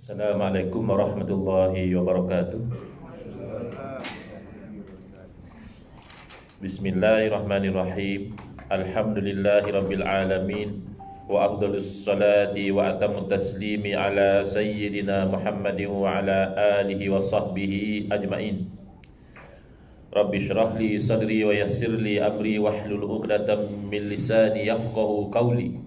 Assalamualaikum warahmatullahi wabarakatuh. Bismillahirrahmanirrahim. Alhamdulillahi rabbil alamin. Wa afdalus salati wa atamut taslimi ala sayyidina Muhammadin wa ala alihi wa sahbihi ajma'in. Rabbi syrah li sadri wa yassir li amri wahlul 'uqdatam min lisani yafqahu qawli.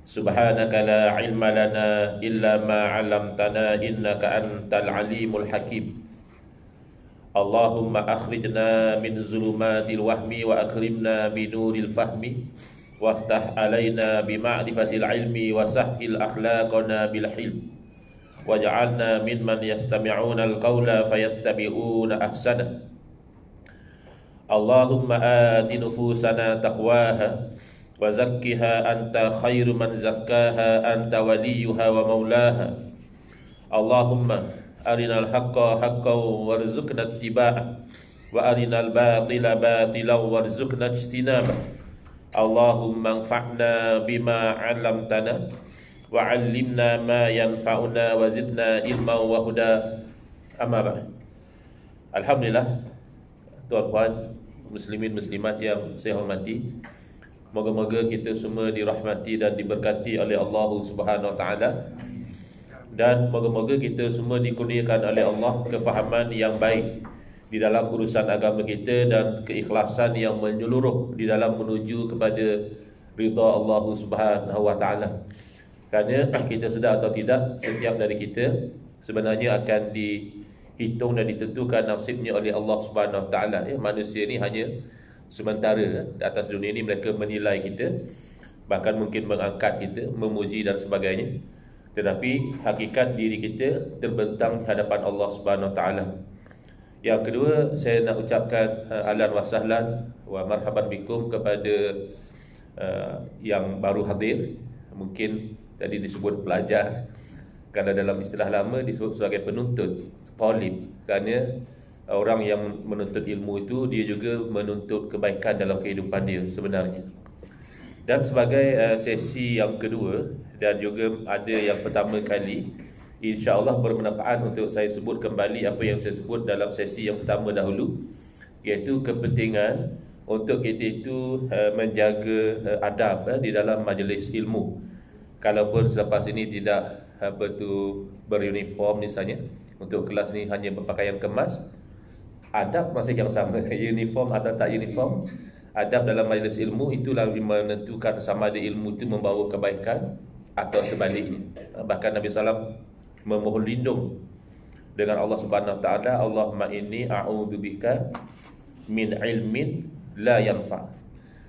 Subhanaka la ilma lana illa ma 'allamtana innaka antal alimul hakim. Allahumma akhrijna min zulumatil wahmi wa akrimna bi nuril fahmi waftah alaina bi ma'rifatil ilmi wa sahhil akhlaqana bil hilm waj'alna mimman yastami'una al-qawla fayattabi'una ahsana. Allahumma ati nufusana taqwaha wa zakkiha anta khairu man zakkaha anta waliyuha wa maulaha. Allahumma arinal haqqa haqqan warzuqna ittiba'ah wa arinal batila batilan warzuqna ijtinabah. Allahumma anfa'na bima 'allamtana wa 'allimna ma yanfa'una wa zidna ilman wa huda. Amma ba'd. Alhamdulillah, tuan-tuan muslimin muslimat yang saya hormati, moga-moga kita semua dirahmati dan diberkati oleh Allah Subhanahu Wa Taala, dan moga-moga kita semua dikurniakan oleh Allah kefahaman yang baik di dalam urusan agama kita dan keikhlasan yang menyeluruh di dalam menuju kepada ridha Allah Subhanahu Wa Taala. Kerana kita sedar atau tidak, setiap dari kita sebenarnya akan dihitung dan ditentukan nasibnya oleh Allah Subhanahu Wa Taala. Manusia ni hanya sementara di atas dunia ini, mereka menilai kita, bahkan mungkin mengangkat kita, memuji dan sebagainya. Tetapi hakikat diri kita terbentang di hadapan Allah Subhanahu Wa Taala. Yang kedua, saya nak ucapkan ahlan wa sahlan wa marhaban bikum kepada yang baru hadir. Mungkin tadi disebut pelajar, kalau dalam istilah lama disebut sebagai penuntut, talib. Kerana orang yang menuntut ilmu itu, dia juga menuntut kebaikan dalam kehidupan dia sebenarnya. Dan sebagai sesi yang kedua, dan juga ada yang pertama kali, insya-Allah bermanfaat untuk saya sebut kembali apa yang saya sebut dalam sesi yang pertama dahulu, iaitu kepentingan untuk kita itu menjaga adab di dalam majlis ilmu. Kalaupun selepas ini tidak beruniform misalnya, untuk kelas ni hanya berpakaian kemas, adab masih yang sama. Uniform atau tak uniform, adab dalam majlis ilmu itulah yang menentukan sama ada ilmu itu membawa kebaikan atau sebaliknya. Bahkan Nabi SAW memohon lindung dengan Allah Subhanahu Wa Taala, Allahumma inni a'udzubika min ilmin la yanfa.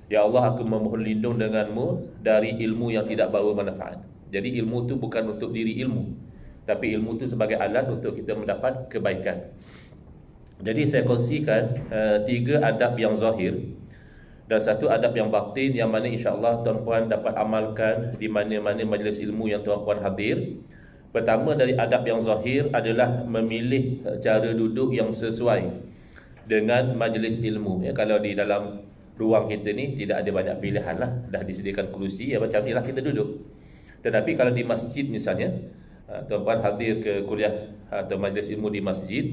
Ya Allah, aku memohon lindung denganmu dari ilmu yang tidak bawa manfaat. Jadi ilmu itu bukan untuk diri ilmu, tapi ilmu itu sebagai alat untuk kita mendapat kebaikan. Jadi saya kongsikan 3 adab yang zahir dan 1 adab yang batin, yang mana insya-Allah tuan-puan dapat amalkan di mana-mana majlis ilmu yang tuan-puan hadir. Pertama dari adab yang zahir adalah memilih cara duduk yang sesuai dengan majlis ilmu. Kalau di dalam ruang kita ni tidak ada banyak pilihan lah, dah disediakan kerusi, macam inilah kita duduk. Tetapi kalau di masjid misalnya, tuan-puan hadir ke kuliah atau majlis ilmu di masjid,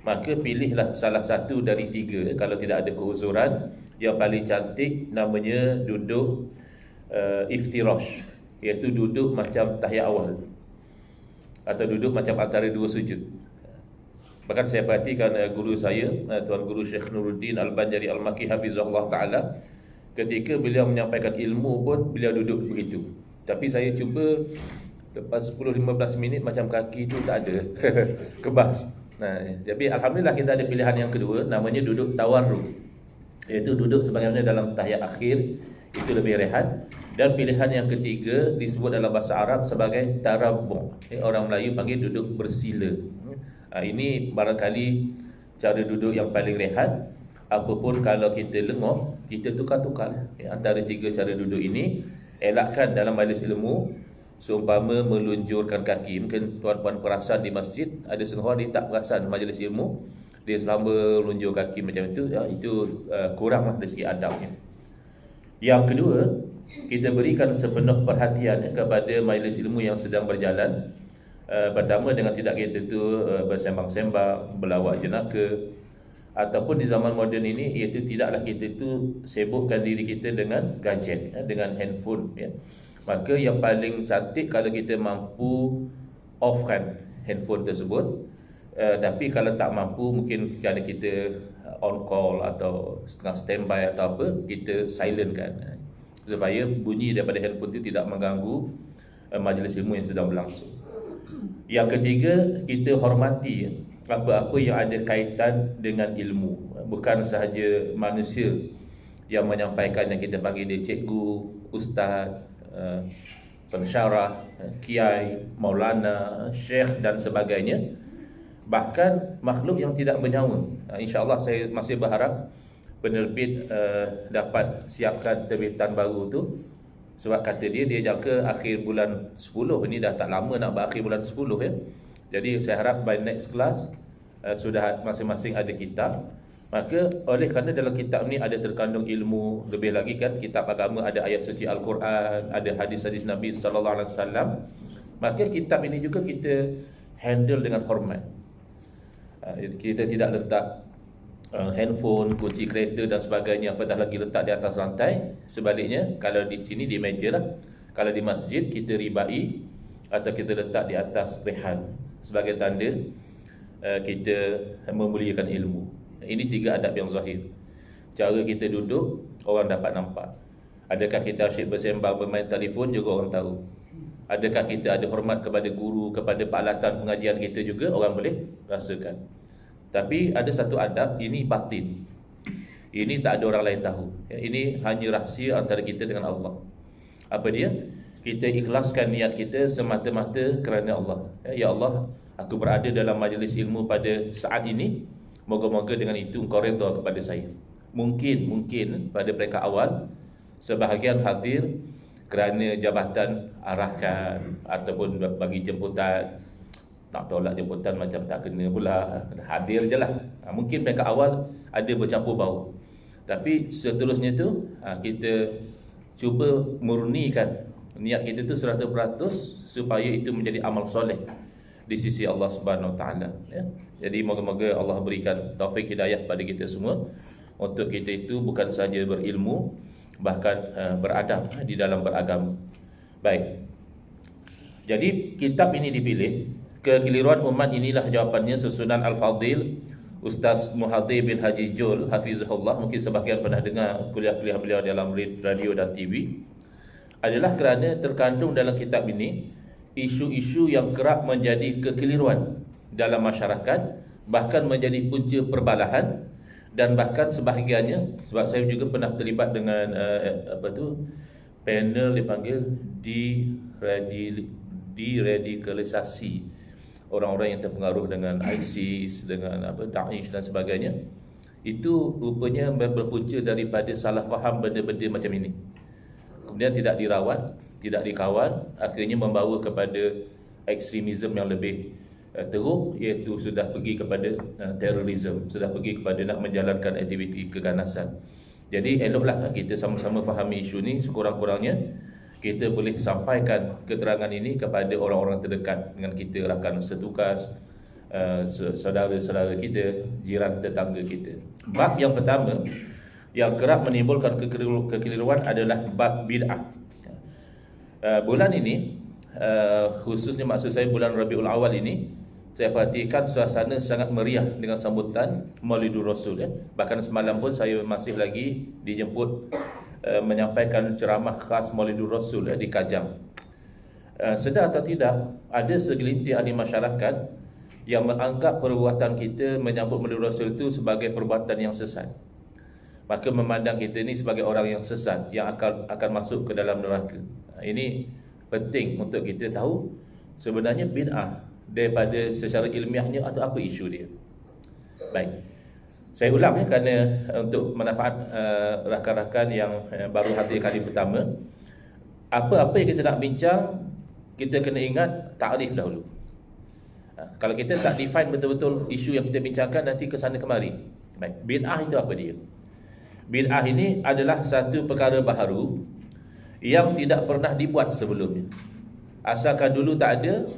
maka pilihlah salah satu dari 3. Kalau tidak ada keuzuran, yang paling cantik namanya duduk iftirash, iaitu duduk macam tahiyat awal, atau duduk macam antara 2 sujud. Bahkan saya perhatikan guru saya, Tuan Guru Syekh Nuruddin Al-Banjari Al-Makki hafizahullah ta'ala, ketika beliau menyampaikan ilmu pun beliau duduk begitu. Tapi saya cuba lepas 10-15 minit macam kaki tu tak ada kebas. Jadi alhamdulillah kita ada pilihan yang kedua, namanya duduk tawarruk, iaitu duduk sebagaimana dalam tahiyat akhir, itu lebih rehat. Dan pilihan yang ketiga disebut dalam bahasa Arab sebagai tarabbu'. Orang Melayu panggil duduk bersila. Ini barangkali cara duduk yang paling rehat. Apapun kalau kita lengah, kita tukar-tukar antara 3 cara duduk ini. Elakkan dalam majlis ilmu, seumpama melunjurkan kaki. Mungkin tuan-puan perasan di masjid, ada setengah dia tak perasan majlis ilmu, dia selamba lunjur kaki macam itu, itu kuranglah dari segi adabnya. Yang kedua, kita berikan sepenuh perhatian kepada majlis ilmu yang sedang berjalan, Pertama, dengan tidak kita tu bersembang-sembang, berlawak jenaka, ataupun di zaman moden ini, iaitu tidaklah kita tu sibukkan diri kita dengan gadget, dengan handphone, ya. Maka yang paling cantik kalau kita mampu offkan handphone tersebut. Tapi kalau tak mampu, mungkin kerana kita on call atau setengah standby atau apa, kita silentkan, supaya bunyi daripada handphone itu tidak mengganggu majlis ilmu yang sedang berlangsung. Yang ketiga, kita hormati apa-apa yang ada kaitan dengan ilmu. Bukan sahaja manusia yang menyampaikan, yang kita panggil dia cikgu, ustaz, pensyarah, kiai, maulana, syekh dan sebagainya. Bahkan makhluk yang tidak bernyawa. InsyaAllah saya masih berharap penerbit dapat siapkan terbitan baru tu. Sebab kata dia jangka akhir bulan 10. Ini dah tak lama nak berakhir bulan 10, ya. Jadi saya harap by next class sudah masing-masing ada kitab. Maka oleh kerana dalam kitab ni ada terkandung ilmu, lebih lagi kan kitab agama, ada ayat suci Al-Quran, ada hadis-hadis Nabi SAW, maka kitab ini juga kita handle dengan hormat. Kita tidak letak handphone, kunci kereta dan sebagainya, apatah lagi letak di atas lantai. Sebaliknya, kalau di sini di meja lah. Kalau di masjid, kita ribai atau kita letak di atas rehan sebagai tanda kita memuliakan ilmu. Ini 3 adab yang zahir. Cara kita duduk, orang dapat nampak. Adakah kita asyik bersembang, bermain telefon, juga orang tahu. Adakah kita ada hormat kepada guru, kepada peralatan pengajian kita, juga orang boleh rasakan. Tapi ada satu adab, ini batin. Ini tak ada orang lain tahu. Ini hanya rahsia antara kita dengan Allah. Apa dia? Kita ikhlaskan niat kita semata-mata kerana Allah. Ya Allah, aku berada dalam majlis ilmu pada saat ini. Moga-moga dengan itu engkau redha kepada saya. Mungkin pada peringkat awal sebahagian hadir kerana jabatan arahkan ataupun bagi jemputan. Tak tolak jemputan macam tak kena pula, hadir je lah. Mungkin peringkat awal ada bercampur bau. Tapi seterusnya tu kita cuba murnikan niat kita tu 100% supaya itu menjadi amal soleh di sisi Allah Subhanahu Wa Taala, ya. Jadi moga-moga Allah berikan taufik hidayah pada kita semua untuk kita itu bukan saja berilmu, bahkan beradab di dalam beragama. Baik. Jadi kitab ini dipilih. Kekeliruan umat inilah jawapannya, susunan Al-Fadil Ustaz Muhadhir bin Haji Jul Hafizahullah. Mungkin sebahagian pernah dengar kuliah-kuliah beliau dalam radio dan TV. Adalah kerana terkandung dalam kitab ini isu-isu yang kerap menjadi kekeliruan dalam masyarakat, bahkan menjadi punca perbalahan. Dan bahkan sebahagiannya, sebab saya juga pernah terlibat dengan panel dipanggil deradikalisasi orang-orang yang terpengaruh dengan ISIS, dengan Daesh dan sebagainya. Itu rupanya berpunca daripada salah faham benda-benda macam ini. Kemudian tidak dirawat, tidak dikawal, akhirnya membawa kepada ekstremisme yang lebih teruk, iaitu sudah pergi kepada terorisme, sudah pergi kepada nak menjalankan aktiviti keganasan. Jadi eloklah kita sama-sama fahami isu ni. Sekurang-kurangnya kita boleh sampaikan keterangan ini kepada orang-orang terdekat dengan kita, rakan setugas, saudara-saudara kita, jiran tetangga kita. Bab yang pertama yang kerap menimbulkan kekeliruan adalah bab bid'ah. Bulan ini, khususnya maksud saya bulan Rabiul Awal ini, saya perhatikan suasana sangat meriah dengan sambutan Maulidur Rasul, ya. Bahkan semalam pun saya masih lagi dijemput menyampaikan ceramah khas Maulidur Rasul di Kajang. Sedar atau tidak, ada segelintir ahli masyarakat yang menganggap perbuatan kita menyambut Maulidur Rasul itu sebagai perbuatan yang sesat. Maka memandang kita ini sebagai orang yang sesat, yang akan masuk ke dalam neraka. Ini penting untuk kita tahu sebenarnya bid'ah daripada secara ilmiahnya atau apa isu dia. Baik. Saya ulang, kerana untuk manfaat rakan-rakan yang baru hadir kali pertama. Apa-apa yang kita nak bincang, kita kena ingat takrif dahulu. Kalau kita tak define betul-betul isu yang kita bincangkan, nanti ke sana kemari. Baik, bid'ah itu apa dia? Bid'ah ini adalah satu perkara baharu yang tidak pernah dibuat sebelumnya. Asalkan dulu tak ada,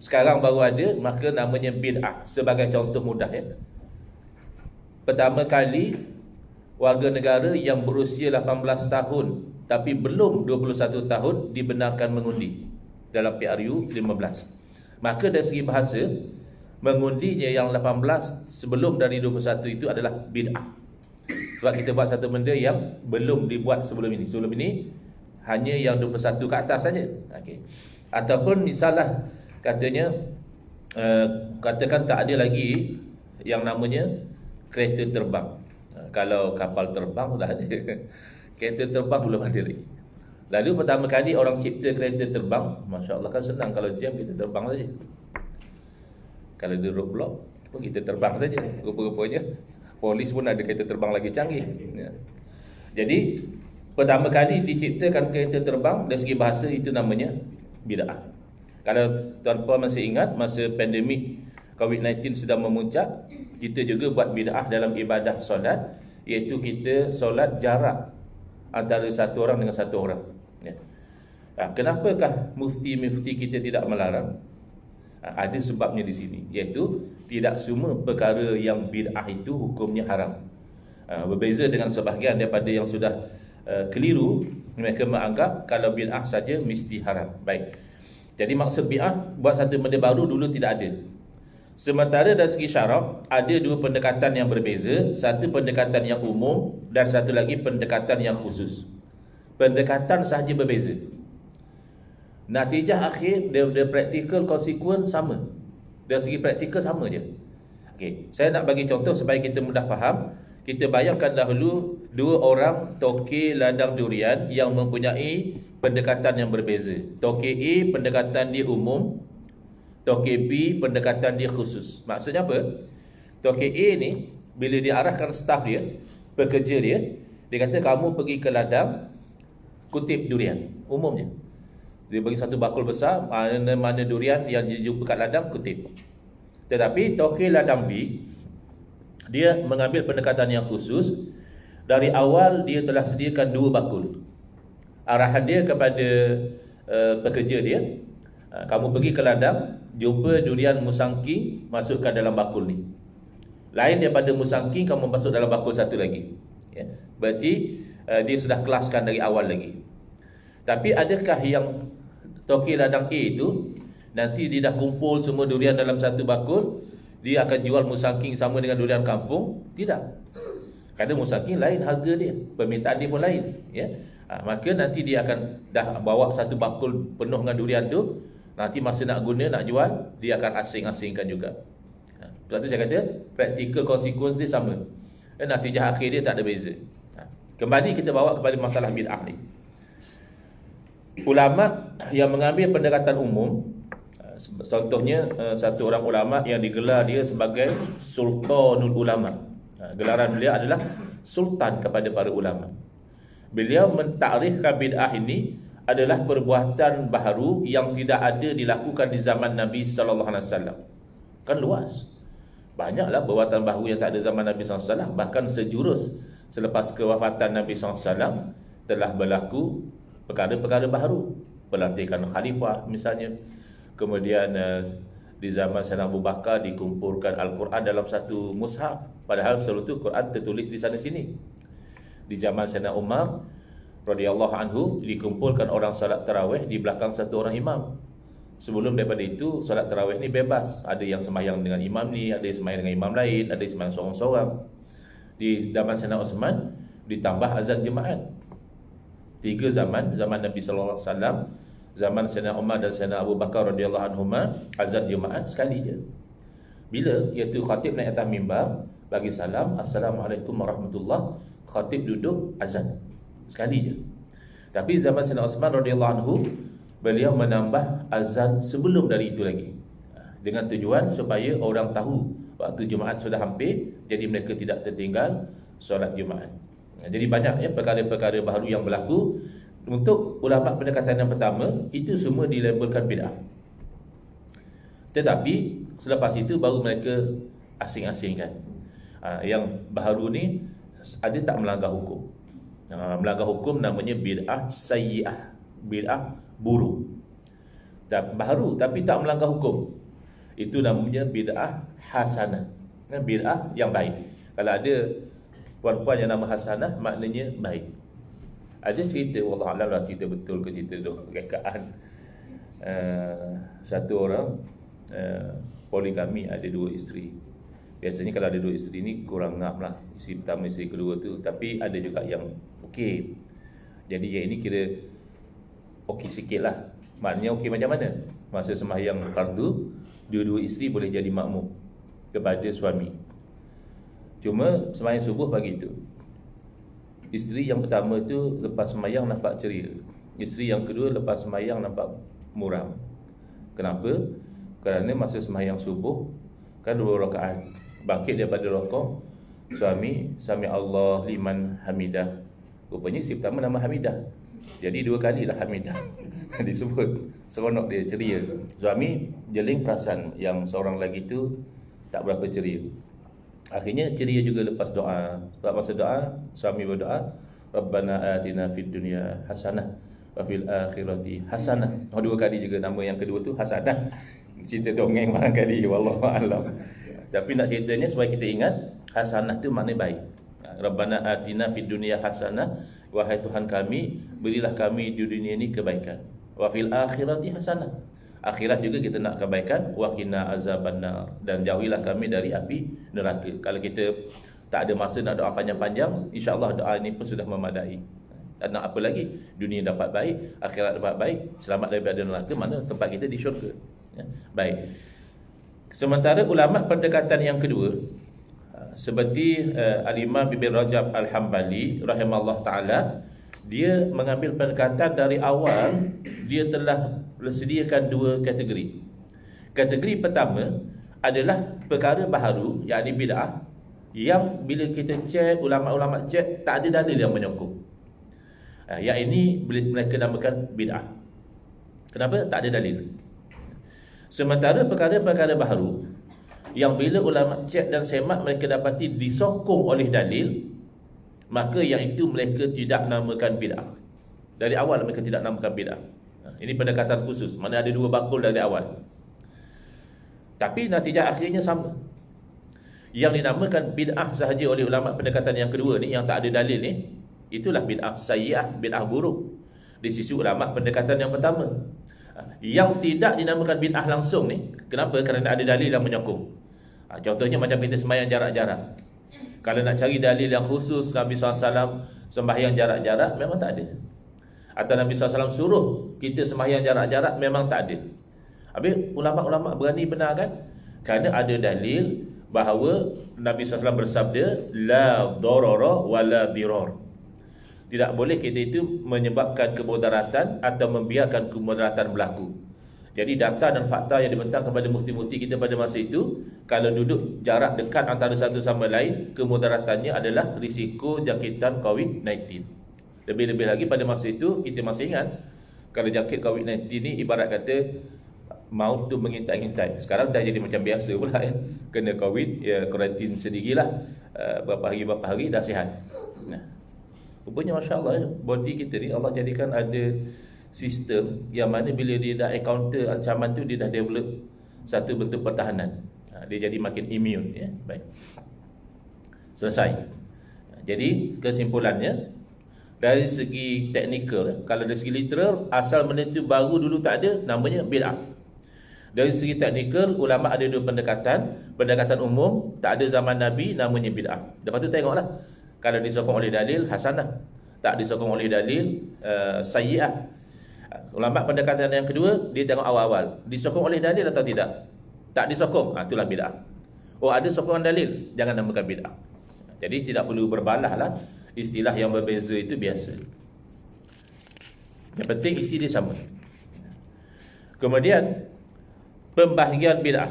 sekarang baru ada, maka namanya bid'ah. Sebagai contoh mudah ya. Pertama kali warga negara yang berusia 18 tahun tapi belum 21 tahun dibenarkan mengundi dalam PRU 15. Maka dari segi bahasa, mengundinya yang 18 sebelum dari 21 itu adalah bid'ah. Sebab kita buat satu benda yang belum dibuat sebelum ini. Sebelum ini hanya yang 21 ke atas saja. Okey. Ataupun misalnya katanya katakan tak ada lagi yang namanya kereta terbang. Kalau kapal terbang dah ada. Kereta terbang belum ada lagi. Lalu pertama kali orang cipta kereta terbang, Masya Allah kan senang kalau jam kita terbang saja. Kalau dia roadblock pun kita terbang saja. Rupa-rupanya polis pun ada kereta terbang lagi canggih ya. Jadi pertama kali diciptakan kereta terbang, dari segi bahasa itu namanya bid'ah. Kalau tuan-puan masih ingat masa pandemik COVID-19 sedang memuncak, kita juga buat bid'ah dalam ibadah solat, iaitu kita solat jarak antara satu orang dengan satu orang ya. Kenapakah mufti-mufti kita tidak melarang? Ada sebabnya di sini, iaitu tidak semua perkara yang bid'ah itu hukumnya haram. Berbeza dengan sebahagian daripada yang sudah keliru, mereka menganggap kalau bid'ah saja mesti haram. Baik. Jadi maksud bid'ah buat satu benda baru dulu tidak ada. Sementara dari segi syarak ada dua pendekatan yang berbeza, satu pendekatan yang umum dan satu lagi pendekatan yang khusus. Pendekatan sahaja berbeza. Natijah akhir the practical consequence sama. Dari segi praktikal sama je. Okey, saya nak bagi contoh supaya kita mudah faham. Kita bayangkan dahulu dua orang tokek ladang durian yang mempunyai pendekatan yang berbeza. Tokek A pendekatan dia umum, tokek B pendekatan dia khusus. Maksudnya apa? Tokek A ni bila dia arahkan staf dia, pekerja dia, dia kata kamu pergi ke ladang kutip durian umumnya. Dia bagi satu bakul besar, mana-mana durian yang dia jumpa kat ladang kutip. Tetapi tokek ladang B, dia mengambil pendekatan yang khusus. Dari awal dia telah sediakan dua bakul. Arahan dia kepada pekerja dia, kamu pergi ke ladang, jumpa durian musangking, masukkan dalam bakul ni. Lain daripada musangking, kamu masuk dalam bakul satu lagi ya. Berarti dia sudah kelaskan dari awal lagi. Tapi adakah yang tokek ladang A itu nanti dia dah kumpul semua durian dalam satu bakul, dia akan jual musangking sama dengan durian kampung? Tidak. Kerana musangking lain harga dia, permintaan dia pun lain ya. Maka nanti dia akan dah bawa satu bakul penuh dengan durian tu, nanti masa nak guna, nak jual, dia akan asing-asingkan juga. Sebab tu saya kata practical consequence dia sama, dan natijah akhir dia tak ada beza. Kembali kita bawa kepada masalah bid'ah ni. Ulama yang mengambil pendekatan umum, contohnya satu orang ulama yang digelar dia sebagai Sultanul Ulama. Gelaran beliau adalah sultan kepada para ulama. Beliau mentakrifkan bid'ah ini adalah perbuatan baharu yang tidak ada dilakukan di zaman Nabi sallallahu alaihi wasallam. Kan luas. Banyaklah perbuatan baharu yang tak ada zaman Nabi sallallahu alaihi wasallam. Bahkan sejurus selepas kewafatan Nabi sallallahu alaihi wasallam telah berlaku perkara-perkara baharu. Pelantikan khalifah misalnya. Kemudian di zaman Sayyidina Abu Bakar dikumpulkan Al-Quran dalam satu mushaf, padahal sebelum itu Quran tertulis di sana sini. Di zaman Sayyidina Umar radhiyallahu anhu dikumpulkan orang salat tarawih di belakang satu orang imam. Sebelum daripada itu salat tarawih ni bebas, ada yang sembahyang dengan imam ni, ada yang sembahyang dengan imam lain, ada yang sembahyang seorang-seorang. Di zaman Sayyidina Uthman ditambah azan jemaat. 3 zaman, zaman Nabi sallallahu alaihi wasallam, zaman Sayyidina Umar dan Sayyidina Abu Bakar radhiyallahu anhuma, azan jemaat sekali je. Bila iaitu khatib naik atas mimbar bagi salam, Assalamualaikum warahmatullahi, khatib duduk azan sekali je. Tapi zaman Sayyidina Uthman radhiyallahu anhu, beliau menambah azan sebelum dari itu lagi, dengan tujuan supaya orang tahu waktu Jumaat sudah hampir, jadi mereka tidak tertinggal solat Jumaat. Jadi banyak ya perkara-perkara baru yang berlaku. Untuk ulama pendekatan yang pertama, itu semua dilabelkan bid'ah. Tetapi selepas itu baru mereka asing-asingkan. Yang baharu ni ada tak melanggar hukum. Melanggar hukum namanya bid'ah sayyi'ah, bid'ah buruk. baharu tapi tak melanggar hukum. Itu namanya bid'ah hasanah. Bid'ah yang baik. Kalau ada puan-puan yang nama hasanah, maknanya baik. Ada cerita, wallah alam lah cerita betul ke cerita tu, rekaan. Satu orang poligami, ada 2 isteri. Biasanya kalau ada 2 isteri ni kurang ngap lah, isteri pertama, isteri kedua tu. Tapi ada juga yang okey. Jadi yang ini kira okey sikit lah. Maknanya okey macam mana? Masa sembahyang fardu, dua-dua isteri boleh jadi makmum kepada suami. Cuma sembahyang subuh pagi tu, isteri yang pertama tu lepas sembahyang nampak ceria, isteri yang kedua lepas sembahyang nampak muram. Kenapa? Kerana masa sembahyang subuh kan 2 rakaat, bangkit daripada rakaat, suami sami Allah liman hamidah. Rupanya si pertama nama Hamidah, jadi 2 kali lah Hamidah disebut. Seronok dia, ceria. Suami jeling perasan yang seorang lagi tu tak berapa ceria. Akhirnya ceria juga lepas doa. Sebab masa doa, suami berdoa, Rabbana atina fid dunya hasanah wa fil akhirati hasanah. 2 kali juga nama yang kedua tu hasanah. Cerita dongeng barangkali, wallahu a'lam. Tapi nak ceritanya supaya kita ingat, hasanah tu makna baik. Rabbana atina fid dunya hasanah, wahai Tuhan kami, berilah kami di dunia ini kebaikan. Wa fil akhirati hasanah, akhirat juga kita nak kebaikan. Wa qina azabannar, dan jauhilah kami dari api neraka. Kalau kita tak ada masa nak doa panjang-panjang, insya-Allah doa ini pun sudah memadai. Dan nak apa lagi? Dunia dapat baik, akhirat dapat baik, selamat daripada neraka, mana tempat kita di syurga. Ya, baik. Sementara ulama pendekatan yang kedua, seperti Al-Imam Ibn Rajab Al-Hambali rahimahullah ta'ala, dia mengambil pendekatan dari awal. Dia telah sediakan 2 kategori. Kategori pertama adalah perkara baharu, yakni bid'ah, yang bila kita cek, ulama-ulama cek, tak ada dalil yang menyokong. Yang ini mereka namakan bid'ah. Kenapa? Tak ada dalil. Sementara perkara-perkara baharu yang bila ulama cek dan semak, mereka dapati disokong oleh dalil, maka yang itu mereka tidak namakan bid'ah. Dari awal mereka tidak namakan bid'ah. Ini pendekatan khusus, mana ada 2 bakul dari awal. Tapi natijah akhirnya sama. Yang dinamakan bid'ah sahaja oleh ulama pendekatan yang kedua ni, yang tak ada dalil ni, itulah bid'ah sayyi'ah, bid'ah buruk di sisi ulama pendekatan yang pertama. Yang tidak dinamakan bid'ah langsung ni, kenapa? Kerana ada dalil yang menyokong. Contohnya macam kita sembahyang jarak-jarak. Kalau nak cari dalil yang khusus Nabi SAW sembahyang jarak-jarak, memang tak ada. Atau Nabi SAW suruh kita sembahyang jarak-jarak, memang tak ada. Habis ulama-ulama berani benarkan kerana ada dalil bahawa Nabi SAW bersabda, la darara wa la dirar. Tidak boleh kita itu menyebabkan kemudaratan atau membiarkan kemudaratan berlaku. Jadi data dan fakta yang dibentang kepada mufti-mufti kita pada masa itu, kalau duduk jarak dekat antara satu sama lain, kemudaratannya adalah risiko jangkitan COVID-19. Lebih-lebih lagi pada masa itu, kita masih ingat, kalau jangkit COVID-19 ni ibarat kata maut tu mengintai-intai. Sekarang dah jadi macam biasa pula ya. Kena COVID, ya kuarantin sendirilah, berapa hari dah sihat. Nah, rupanya masya-Allah, body kita ni Allah jadikan ada sistem yang mana bila dia dah encounter ancaman tu, dia dah develop satu bentuk pertahanan. Dia jadi makin immune ya. Baik. Selesai. Jadi kesimpulannya, dari segi teknikal, kalau dari segi literal, asal benda tu baru dulu tak ada, namanya bid'ah. Dari segi teknikal, ulama ada 2 pendekatan. Pendekatan umum, tak ada zaman Nabi, namanya bid'ah. Lepas tu tengoklah, kalau disokong oleh dalil, hasanah. Tak disokong oleh dalil, sayyi'ah. Ulama pendekatan yang kedua, dia tengok awal-awal, disokong oleh dalil atau tidak. Tak disokong, itulah bid'ah. Oh, ada sokongan dalil, jangan namakan bid'ah. Jadi tidak perlu berbalah lah, istilah yang berbeza itu biasa. Yang penting isi dia sama. Kemudian pembahagian bid'ah.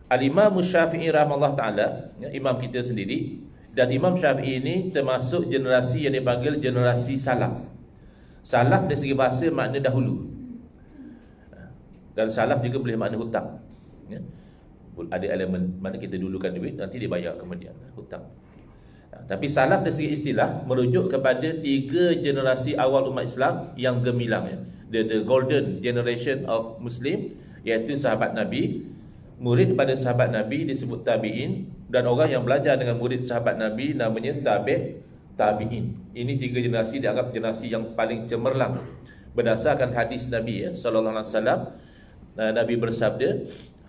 Al-Imam Syafi'i rahimahullah ta'ala, imam kita sendiri, dan Imam Syafi'i ini termasuk generasi yang dipanggil generasi salaf. Salaf dari segi bahasa makna dahulu, dan salaf juga boleh makna hutang ya. Ada elemen mana kita dulukan duit, nanti dibayar kemudian, hutang. Tapi salaf dari segi istilah merujuk kepada 3 generasi awal umat Islam yang gemilang, ya. The golden generation of Muslim, iaitu sahabat Nabi, murid pada sahabat Nabi disebut tabi'in, dan orang yang belajar dengan murid sahabat Nabi namanya tabi'in. Ini 3 generasi dianggap generasi yang paling cemerlang berdasarkan hadis Nabi, ya, sallallahu alaihi wasallam. Nabi bersabda,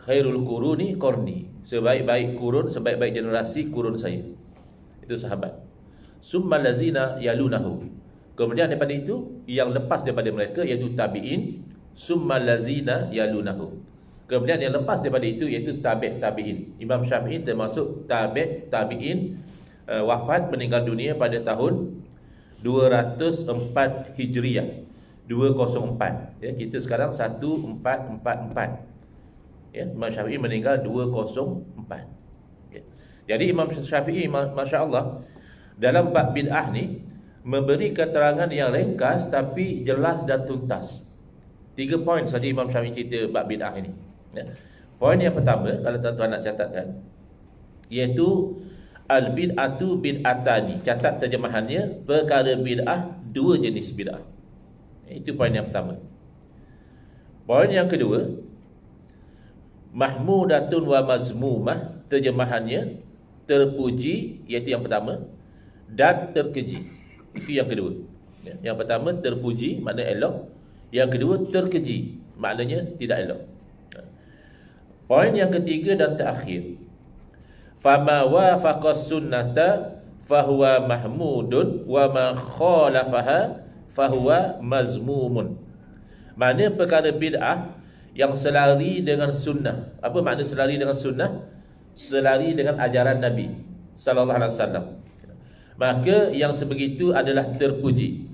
khairul quruni qarni, sebaik-baik kurun, sebaik-baik generasi kurun saya. Itu sahabat. Summal lazina yalunahu, kemudian daripada itu yang lepas daripada mereka iaitu tabi'in. Summal lazina yalunahu, kemudian yang lepas daripada itu iaitu tabi'in. Imam Syafi'i termasuk tabi'in, wafat meninggal dunia pada tahun 204 Hijriah, 204, ya. Kita sekarang 1444, ya. Imam Syafi'i meninggal 204, ya. Jadi Imam Syafi'i, Masya Allah, dalam bab bid'ah ni memberi keterangan yang ringkas tapi jelas dan tuntas. 3 poin saja Imam Syafi'i cerita bab bid'ah ini, ya. Poin yang pertama, kalau tuan-tuan nak catatkan, iaitu al-bid'atu bid'atani. Catat terjemahannya, perkara bid'ah, 2 jenis bid'ah. Itu poin yang pertama. Poin yang kedua, mahmudatun wa mazmumah. Terjemahannya terpuji, iaitu yang pertama, dan terkeji. Itu yang kedua, ya. Yang pertama terpuji, makna elok. Yang kedua terkeji, maknanya tidak elok. Poin yang ketiga dan terakhir, fama wafaqas sunnata fahuwa mahmudun wa ma khalafaha fahuwa mazmumun. Makna perkara bid'ah yang selari dengan sunnah. Apa makna selari dengan sunnah? Selari dengan ajaran Nabi sallallahu alaihi wasallam, maka yang sebegitu adalah terpuji.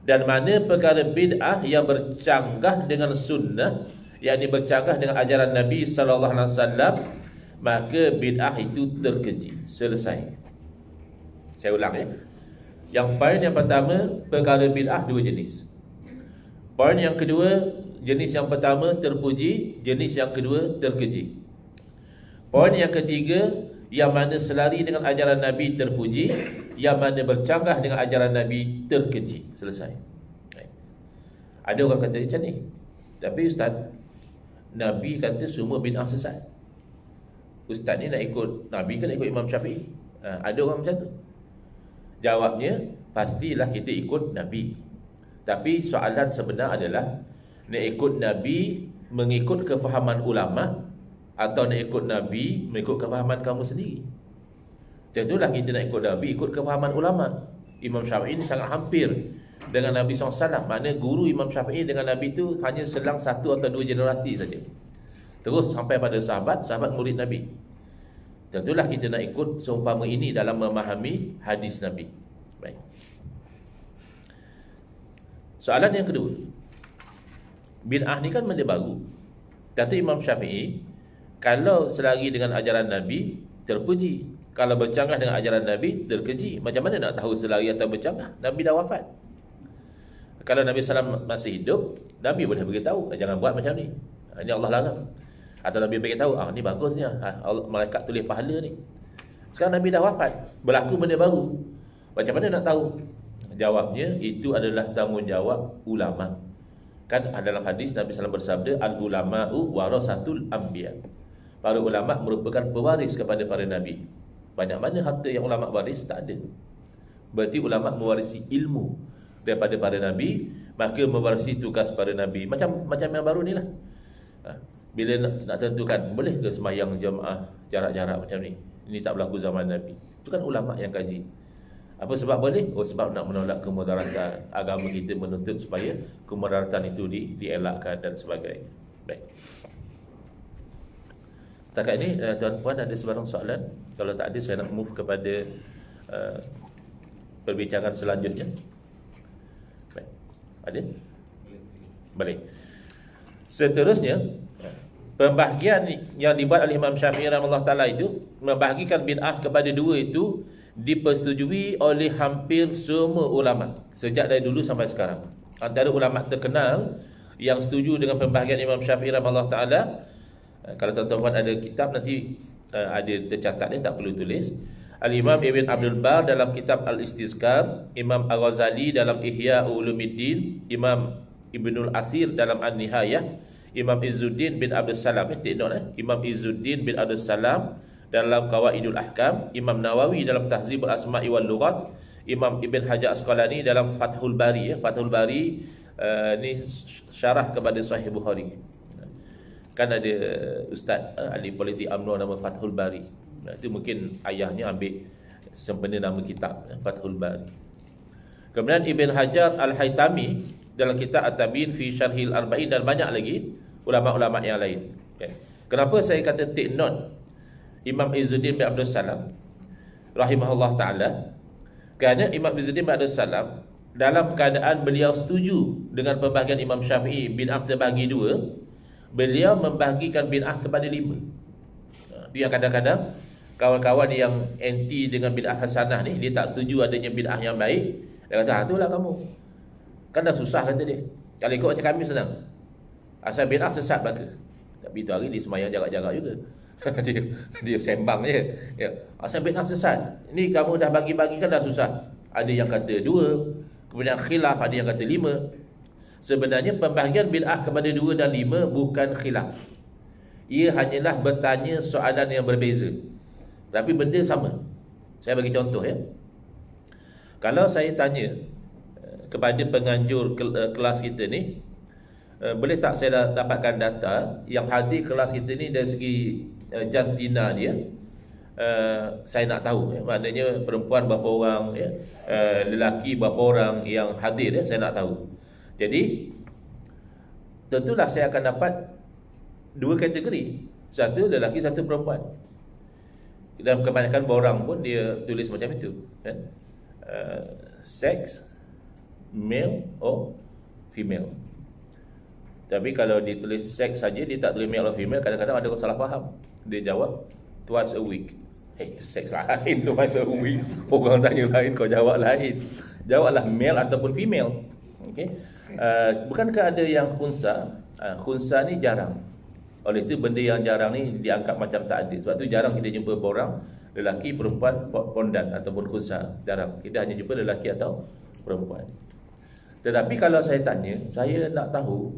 Dan mana perkara bid'ah yang bercanggah dengan sunnah, yakni bercanggah dengan ajaran Nabi sallallahu alaihi wasallam, maka bid'ah itu terkeji. Selesai. Saya ulang, ya. Yang poin yang pertama, perkara bid'ah 2 jenis. Poin yang kedua, jenis yang pertama terpuji, jenis yang kedua terkeji. Poin yang ketiga, yang mana selari dengan ajaran Nabi terpuji, yang mana bercanggah dengan ajaran Nabi terkeji. Selesai. Ada orang kata macam ni, tapi Ustaz, Nabi kata semua bid'ah sesat. Ustaz ni nak ikut Nabi kan ikut Imam Syafi'i? Ada orang macam tu. Jawabnya, pastilah kita ikut Nabi. Tapi soalan sebenar adalah, nak ikut Nabi mengikut kefahaman ulama' atau nak ikut Nabi mengikut kefahaman kamu sendiri? Tentulah kita nak ikut Nabi ikut kefahaman ulama'. Imam Syafi'i ini sangat hampir dengan Nabi SAW. Maknanya guru Imam Syafi'i dengan Nabi itu hanya selang 1 atau 2 generasi saja. Terus sampai pada sahabat murid Nabi. Tentulah kita nak ikut seumpama ini dalam memahami hadis Nabi. Baik. Soalan yang kedua, bid'ah ni kan benda baru. Kata Imam Syafi'i, kalau selari dengan ajaran Nabi terpuji, kalau bercanggah dengan ajaran Nabi terkeji. Macam mana nak tahu selari atau bercanggah? Nabi dah wafat. Kalau Nabi SAW masih hidup, Nabi boleh beritahu, jangan buat macam ni, ini Allah larang. Atau Nabi beritahu, ni bagusnya, Allah, malaikat tulis pahala ni. Sekarang Nabi dah wafat, berlaku benda baru, macam mana nak tahu? Jawabnya, itu adalah tanggungjawab ulama'. Kan dalam hadis Nabi SAW bersabda, al-ulama'u warasatul anbiya. Para ulama' merupakan pewaris kepada para nabi. Banyak mana harta yang ulama' waris? Tak ada. Berarti ulama' mewarisi ilmu daripada para nabi, maka mewarisi tugas para nabi. Macam yang baru ni lah. Bila nak tentukan, boleh ke sembahyang jemaah jarak-jarak macam ni? Ini tak berlaku zaman Nabi. Itu kan ulama' yang kaji. Apa sebab boleh? Sebab nak menolak kemudaratan. Agama kita menuntut supaya kemudaratan itu dielakkan dan sebagainya. Baik. Setakat ini, tuan-puan ada sebarang soalan? Kalau tak ada, saya nak move kepada perbincangan selanjutnya. Baik. Ada? Boleh. Seterusnya, pembahagian yang dibuat oleh Imam Syafi'i rahimahullah ta'ala itu, membahagikan bid'ah kepada 2 itu dipersetujui oleh hampir semua ulama' sejak dari dulu sampai sekarang. Antara ulama' terkenal yang setuju dengan pembahagian Imam Syafi'i rahimahullah ta'ala, kalau tuan-tuan ada kitab nanti ada tercatat, tak perlu tulis. Al-Imam Ibn Abdul Bar dalam kitab Al-Istizkar, Imam Al-Ghazali dalam Ihya Ulumuddin, Imam Ibnul Athir dalam An-Nihayah, Imam Izzuddin bin Abdul Salam, Imam Izzuddin bin Abdul Salam dalam Qawaidul Ahkam, Imam Nawawi dalam Tahzibul Asma'i wal Lughat, Imam Ibn Hajar Asqalani dalam Fathul Bari. Fathul Bari ni syarah kepada Sahih Bukhari. Kan ada Ustaz ahli politik UMNO nama Fathul Bari. Itu mungkin ayahnya ambil sempena nama kitab, Fathul Bari. Kemudian Ibn Hajar Al-Haytami dalam kitab At-Tabyin fi Syarhil Arba'in, dan banyak lagi ulama-ulama yang lain. Kenapa saya kata take note Imam Izzuddin bin Abdul Salam rahimahullah ta'ala? Kerana Imam Izzuddin bin Abdul Salam dalam keadaan beliau setuju dengan pembahagian Imam Syafi'i, bid'ah terbahagi dua, beliau membahagikan bid'ah kepada 5. Dia kadang-kadang kawan-kawan yang anti dengan bid'ah hasanah ni, dia tak setuju adanya bid'ah yang baik. Dia kata, itulah kamu, kan dah susah, kata dia. Kalau ikut macam kami senang, asal bid'ah sesat baka. Tapi tu hari dia semayang jarak-jarak juga. dia sembang je ya. Asal bid'ah sesat, ni kamu dah bagi-bagi kan dah susah. Ada yang kata 2, kemudian khilaf, ada yang kata 5. Sebenarnya pembahagian bid'ah kepada 2 dan 5 bukan khilaf. Ia hanyalah bertanya soalan yang berbeza, tapi benda sama. Saya bagi contoh ya. Kalau saya tanya kepada penganjur kelas kita ni, boleh tak saya dapatkan data yang hadir kelas kita ni dari segi jantina dia, saya nak tahu ya. Maknanya perempuan berapa orang ya, lelaki berapa orang yang hadir ya, saya nak tahu. Jadi tentulah saya akan dapat 2 kategori, satu lelaki, satu perempuan. Dan kebanyakan borang pun dia tulis macam itu kan? Sex, male or female. Tapi kalau dia tulis sex saja, dia tak tulis male or female, kadang-kadang ada orang salah faham. Dia jawab twice a week. Itu seks lain, twice a week. Orang tanya lain, kau jawab lain. Jawablah male ataupun female. Okay? Bukankah ada yang khunsa? Khunsa ni jarang. Oleh itu benda yang jarang ni dianggap macam tak ada. Sebab tu jarang kita jumpa orang lelaki, perempuan, pondan ataupun khunsa. Jarang. Kita hanya jumpa lelaki atau perempuan. Tetapi kalau saya tanya, saya nak tahu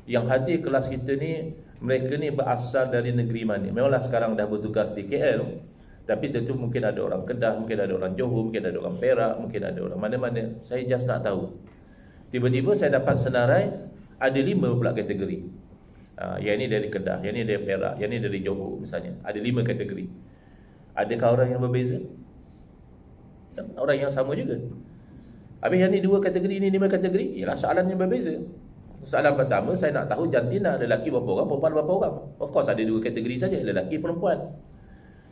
yang hadir kelas kita ni, mereka ni berasal dari negeri mana. Memanglah sekarang dah bertugas di KL, tapi tentu mungkin ada orang Kedah, mungkin ada orang Johor, mungkin ada orang Perak, mungkin ada orang mana-mana. Saya just nak tahu. Tiba-tiba saya dapat senarai ada 5 pula kategori. Yang ini dari Kedah, yang ini dari Perak, yang ini dari Johor misalnya. Ada 5 kategori. Adakah orang yang berbeza? Orang yang sama juga. Habis yang ni 2 kategori, ini 5 kategori. Ialah soalan yang berbeza. Soalan pertama, saya nak tahu jantina, lelaki berapa orang, perempuan berapa orang. Of course ada 2 kategori saja, lelaki, perempuan.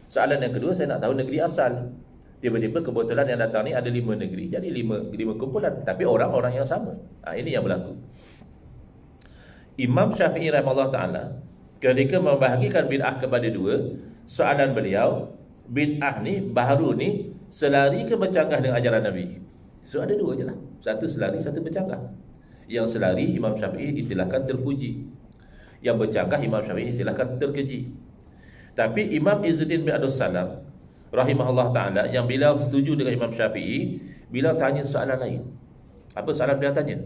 Soalan yang kedua, saya nak tahu negeri asal. Tiba-tiba kebetulan yang datang ni ada 5 negeri. Jadi 5 kumpulan, tapi orang-orang yang sama. Ini yang berlaku. Imam Syafi'i rahimahullah ta'ala ketika membahagikan bid'ah kepada 2, soalan beliau, bid'ah ni, baharu ni, selari ke bercanggah dengan ajaran Nabi? So ada 2 je lah. Satu selari, satu bercanggah. Yang selari Imam Syafi'i istilahkan terpuji, yang bercanggah Imam Syafi'i istilahkan terkeji. Tapi Imam Izzuddin bin Abdul Salam rahimahullah ta'ala, yang beliau setuju dengan Imam Syafi'i, beliau tanya soalan lain. Apa soalan beliau tanya?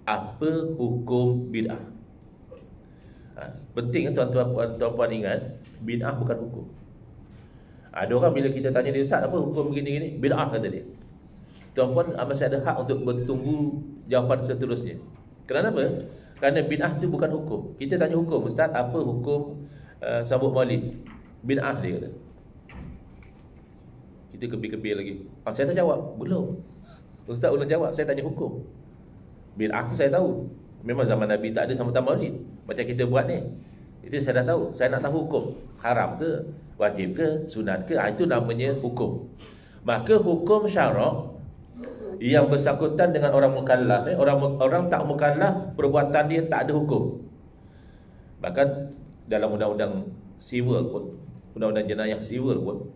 Apa hukum bid'ah? Penting tuan-tuan ingat, bid'ah bukan hukum. Ada orang bila kita tanya dia, Ustaz apa hukum begini-gini? Bid'ah kata dia. Tuan-tuan masih ada hak untuk bertunggu jawapan seterusnya. Kenapa? Kerana bid'ah itu bukan hukum. Kita tanya hukum, Ustaz apa hukum sambut maulid? Bid'ah dia kata. Kita kebir-kebir lagi. Saya tak jawab, belum. Ustaz belum jawab, saya tanya hukum. Bid'ah tu saya tahu. Memang zaman Nabi tak ada sambutan maulid macam kita buat ni. Itu saya dah tahu. Saya nak tahu hukum. Haram ke? Wajib ke? Sunat ke? Itu namanya hukum. Maka hukum syarak yang bersangkutan dengan orang mukallaf, orang tak mukallaf, perbuatan dia tak ada hukum. Bahkan dalam undang-undang civil pun, undang-undang jenayah civil pun,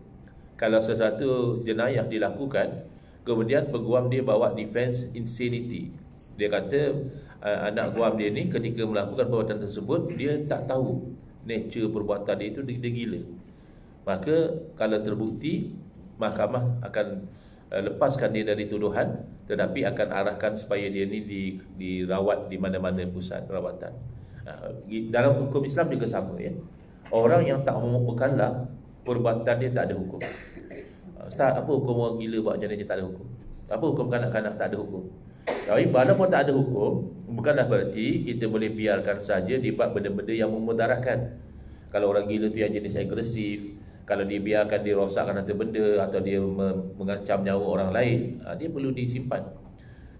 kalau sesuatu jenayah dilakukan, kemudian peguam dia bawa defense insanity. Dia kata anak guam dia ni ketika melakukan perbuatan tersebut, dia tak tahu nature perbuatan dia itu, dia gila. Maka kalau terbukti mahkamah akan lepaskan dia dari tuduhan, tetapi akan arahkan supaya dia ni dirawat di mana-mana pusat rawatan. Dalam hukum Islam juga sama ya. Orang yang tak mau mukallaf, perbuatan dia tak ada hukum. Ustaz, apa hukum orang gila buat macam ni je tak ada hukum? Apa hukum kanak-kanak tak ada hukum? Tapi walaupun tak ada hukum, bukanlah berarti kita boleh biarkan saja dia buat benda-benda yang memudaratkan. Kalau orang gila tu yang jenis agresif, kalau dia biarkan dia rosakkan harta benda atau dia mengancam nyawa orang lain, dia perlu disimpan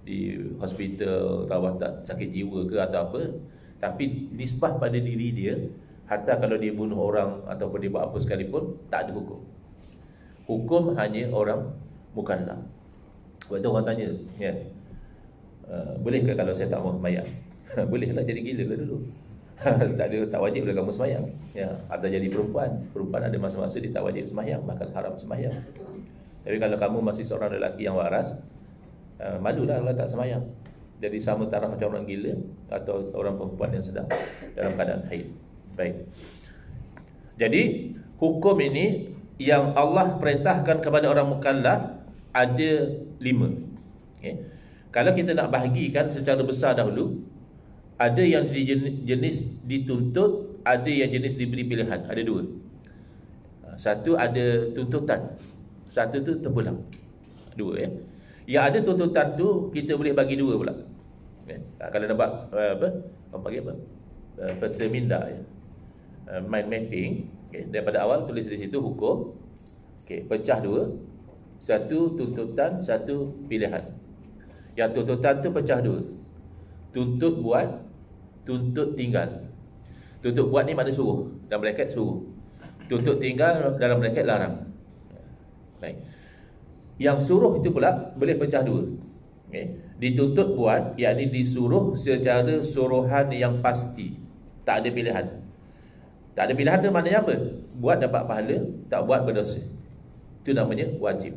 di hospital, rawatan sakit jiwa ke atau apa. Tapi nisbah pada diri dia, hatta kalau dia bunuh orang ataupun dia buat apa sekalipun, tak ada hukum. Hukum hanya orang mukallaf. Sebab tu orang tanya, ya, bolehkah kalau saya tak mau sembahyang? Bolehlah, jadi gila lah dulu. tak wajib lah kamu sembahyang, ya. Atau jadi perempuan ada masa-masa dia tak wajib sembahyang, bahkan haram sembahyang. Tapi kalau kamu masih seorang lelaki yang waras, malulah kalau tak sembahyang. Jadi sama taraf macam orang gila atau orang perempuan yang sedang dalam keadaan haid. Baik. Jadi hukum ini yang Allah perintahkan kepada orang mukallaf ada 5. Okay. Kalau kita nak bahagikan secara besar dahulu, ada yang jenis dituntut, ada yang jenis diberi pilihan. Ada 2. Satu ada tuntutan, satu tu terpulang. 2 ya. Yang ada tuntutan tu kita boleh bagi 2 pula. Okay. Kalau nak buat orang panggil apa? Perteminda ya. Mind mapping. Okay. Daripada awal tulis di situ hukum. Okay. Pecah 2. Satu tuntutan, satu pilihan. Yang tuntutan tu pecah 2. Tuntut buat, tuntut tinggal. Tuntut buat ni mana suruh, dalam braket suruh. Tuntut tinggal dalam braket larang. Baik. Yang suruh itu pula boleh pecah 2. Okay. Dituntut buat, yakni disuruh secara suruhan yang pasti, tak ada pilihan. Tak ada pilihan tu maknanya apa? Buat dapat pahala, tak buat berdosa. Itu namanya wajib.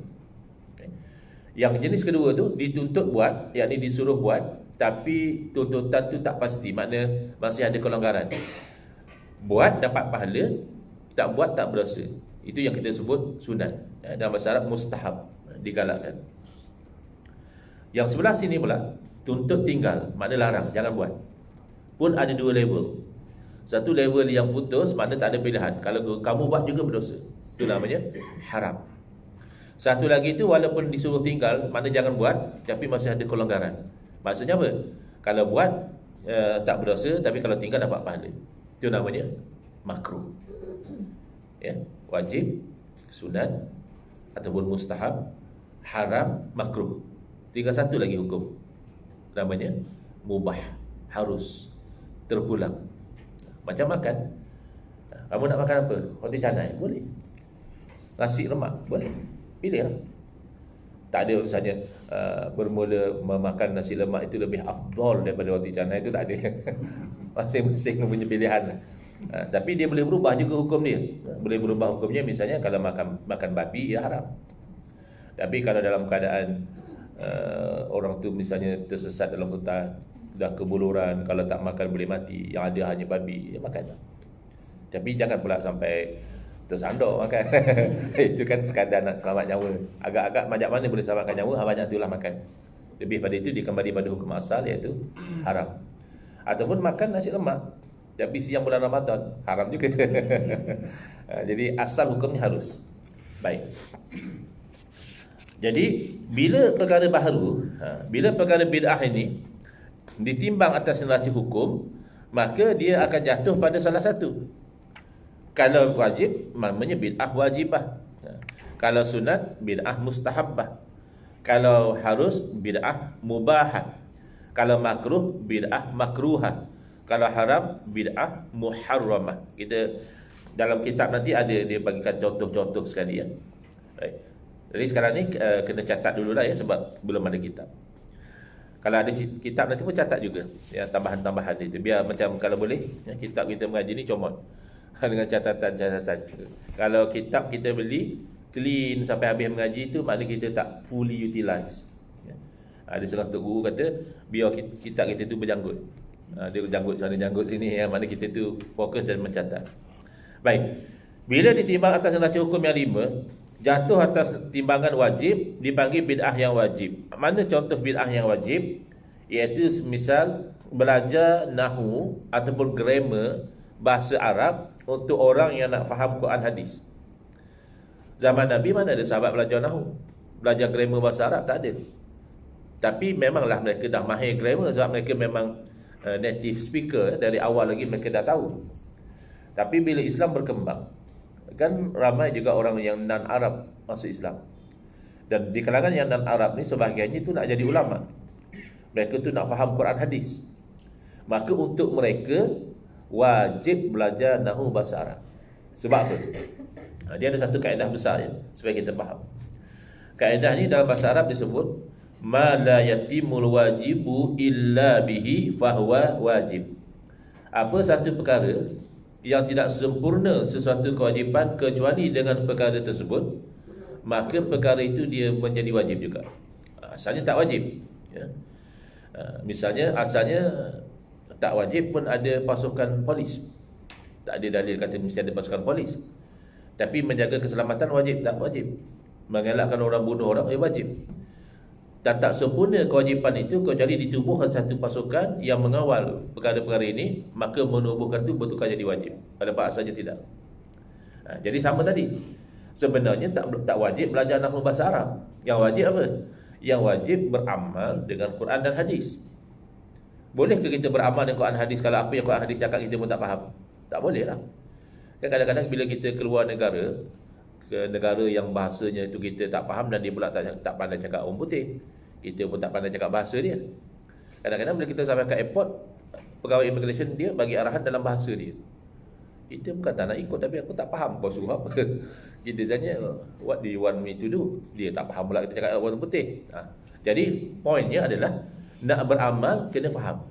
Okay. Yang jenis kedua tu dituntut buat, yakni disuruh buat, tapi tuntutan tu tak pasti, makna masih ada kelonggaran. Buat dapat pahala, tak buat tak berdosa. Itu yang kita sebut sunat. Dalam bahasa Arab mustahab, digalakkan. Yang sebelah sini pula tuntut tinggal, makna larang, jangan buat. Pun ada 2 level. Satu level yang putus, makna tak ada pilihan. Kalau kamu buat juga berdosa. Itu namanya haram. Satu lagi tu walaupun disuruh tinggal, makna jangan buat, tapi masih ada kelonggaran. Maksudnya apa? Kalau buat tak berdosa, tapi kalau tinggal dapat pahala. Itu namanya makruh. Ya, wajib, sunat ataupun mustahab, haram, makruh. Tinggal satu lagi hukum, namanya mubah, harus, terpulang. Macam makan. Kamu nak makan apa? Roti canai? Boleh. Nasi lemak? Boleh. Pilihlah. Tak ada misalnya bermula memakan nasi lemak itu lebih afdal daripada roti canai, itu tak ada. Masing-masing punya pilihan lah. Tapi dia boleh berubah juga hukum dia. Boleh berubah hukumnya, misalnya kalau makan babi, ya haram. Tapi kalau dalam keadaan orang tu misalnya tersesat dalam hutan, dah kebuluran, kalau tak makan boleh mati, yang ada hanya babi, ya makan. Tapi jangan pula sampai tersandok makan. Itu kan sekadar nak selamat nyawa. Agak-agak macam mana boleh selamatkan nyawa, banyak itulah makan. Lebih pada itu dia kembali pada hukum asal, iaitu haram. Ataupun makan nasi lemak tapi siang bulan Ramadan, haram juga. Jadi asal hukumnya harus. Baik. Jadi bila perkara baharu, bila perkara bid'ah ini ditimbang atas neraca hukum, maka dia akan jatuh pada salah satu. Kalau wajib, namanya bid'ah wajibah. Kalau sunat, bid'ah mustahabbah. Kalau harus, bid'ah mubahah. Kalau makruh, bid'ah makruhah. Kalau haram, bid'ah muharramah. Kita dalam kitab nanti ada dia bagikan contoh-contoh sekali ya. Baik. Jadi sekarang ni kena catat dululah ya, sebab belum ada kitab. Kalau ada kitab nanti pun catat juga ya, tambahan-tambahan itu. Biar macam kalau boleh ya, kitab kita mengaji ni comot dengan catatan-catatan. Kalau kitab kita beli clean sampai habis mengaji tu, maknanya kita tak fully utilize ya. Ada setengah tok guru kata biar kitab kita tu berjanggut. Dia berjanggut sana janggut sini ya, maknanya kita tu fokus dan mencatat. Baik. Bila ditimbang atas neraca hukum yang 5, jatuh atas timbangan wajib dipanggil bid'ah yang wajib. Mana contoh bid'ah yang wajib? Iaitu misal belajar nahwu ataupun grammar bahasa Arab untuk orang yang nak faham Quran hadis. Zaman Nabi mana ada sahabat belajar nahwu, belajar grammar bahasa Arab? Tak ada. Tapi memanglah mereka dah mahir grammar sebab mereka memang native speaker, dari awal lagi mereka dah tahu. Tapi bila Islam berkembang, kan ramai juga orang yang non-Arab masuk Islam. Dan di kalangan yang non-Arab ni sebahagiannya tu nak jadi ulama. Mereka tu nak faham Quran hadis. Maka untuk mereka wajib belajar nahwu bahasa Arab. Sebab apa? Dia ada satu kaedah besar ya, supaya kita faham. Kaedah ni dalam bahasa Arab disebut ma la yatimul wajibu illa bihi fahuwa wajib. Apa satu perkara yang tidak sempurna sesuatu kewajipan kecuali dengan perkara tersebut, maka perkara itu dia menjadi wajib juga. Asalnya tak wajib ya. Misalnya asalnya tak wajib pun ada pasukan polis. Tak ada dalil kata mesti ada pasukan polis. Tapi menjaga keselamatan wajib tak wajib. Mengelakkan orang bunuh orang wajib. Dan tak sempurna kewajipan itu kecuali ditubuhkan satu pasukan yang mengawal perkara-perkara ini, maka menubuhkan itu betulkan jadi wajib. Pada saja tidak. Jadi sama tadi. Sebenarnya tak wajib belajar nahwu bahasa Arab. Yang wajib apa? Yang wajib beramal dengan Quran dan hadis. Bolehkah kita beramal dengan Quran hadis kalau apa yang Quran hadis cakap kita pun tak faham? Tak boleh lah. Kadang-kadang bila kita keluar negara, ke negara yang bahasanya itu kita tak faham dan dia pula tak pandai cakap orang putih, kita pun tak pandai cakap bahasa dia. Kadang-kadang bila kita sampai ke airport, pegawai immigration dia bagi arahan dalam bahasa dia. Kita bukan tak nak ikut, tapi aku tak faham kau suruh apa. Kita tanya, what do you want me to do? Dia tak faham pula kita cakap orang putih. Jadi poinnya adalah nak beramal kena faham.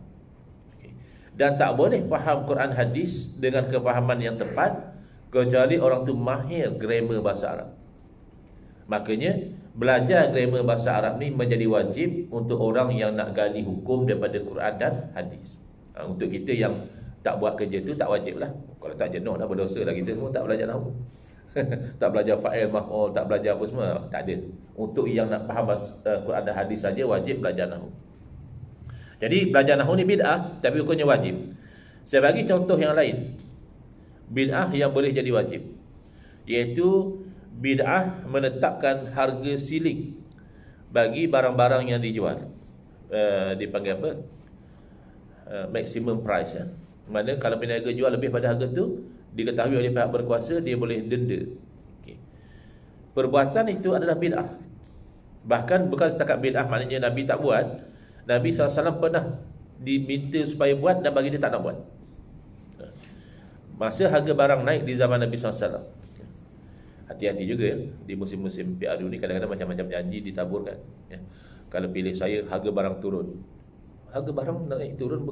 Dan tak boleh faham Quran hadis dengan kefahaman yang tepat kecuali orang tu mahir grammar bahasa Arab. Makanya belajar grammar bahasa Arab ni menjadi wajib untuk orang yang nak gali hukum daripada Quran dan hadis. Untuk kita yang tak buat kerja tu tak wajib lah. Kalau tak jenuh dah, berdosa lah kita semua tak belajar nahwu. Tak belajar fa'il, maf'ul, tak belajar apa semua, tak ada. Untuk yang nak faham Quran dan hadis saja wajib belajar nahwu. Jadi belajar nahwu ni bid'ah tapi hukumnya wajib. Saya bagi contoh yang lain. Bid'ah yang boleh jadi wajib, iaitu bid'ah menetapkan harga ceiling bagi barang-barang yang dijual. Dipanggil apa? Maximum price ya. Mana kalau peniaga jual lebih pada harga tu, diketahui oleh pihak berkuasa, dia boleh denda. Perbuatan itu adalah bid'ah. Bahkan bukan setakat bid'ah maknanya Nabi tak buat. Nabi SAW pernah diminta supaya buat dan bagi dia tak nak buat. Masa harga barang naik di zaman Nabi SAW, hati-hati juga ya. Di musim-musim PRU ni kadang-kadang macam-macam janji ditaburkan ya. Kalau pilih saya, harga barang turun. Harga barang naik turun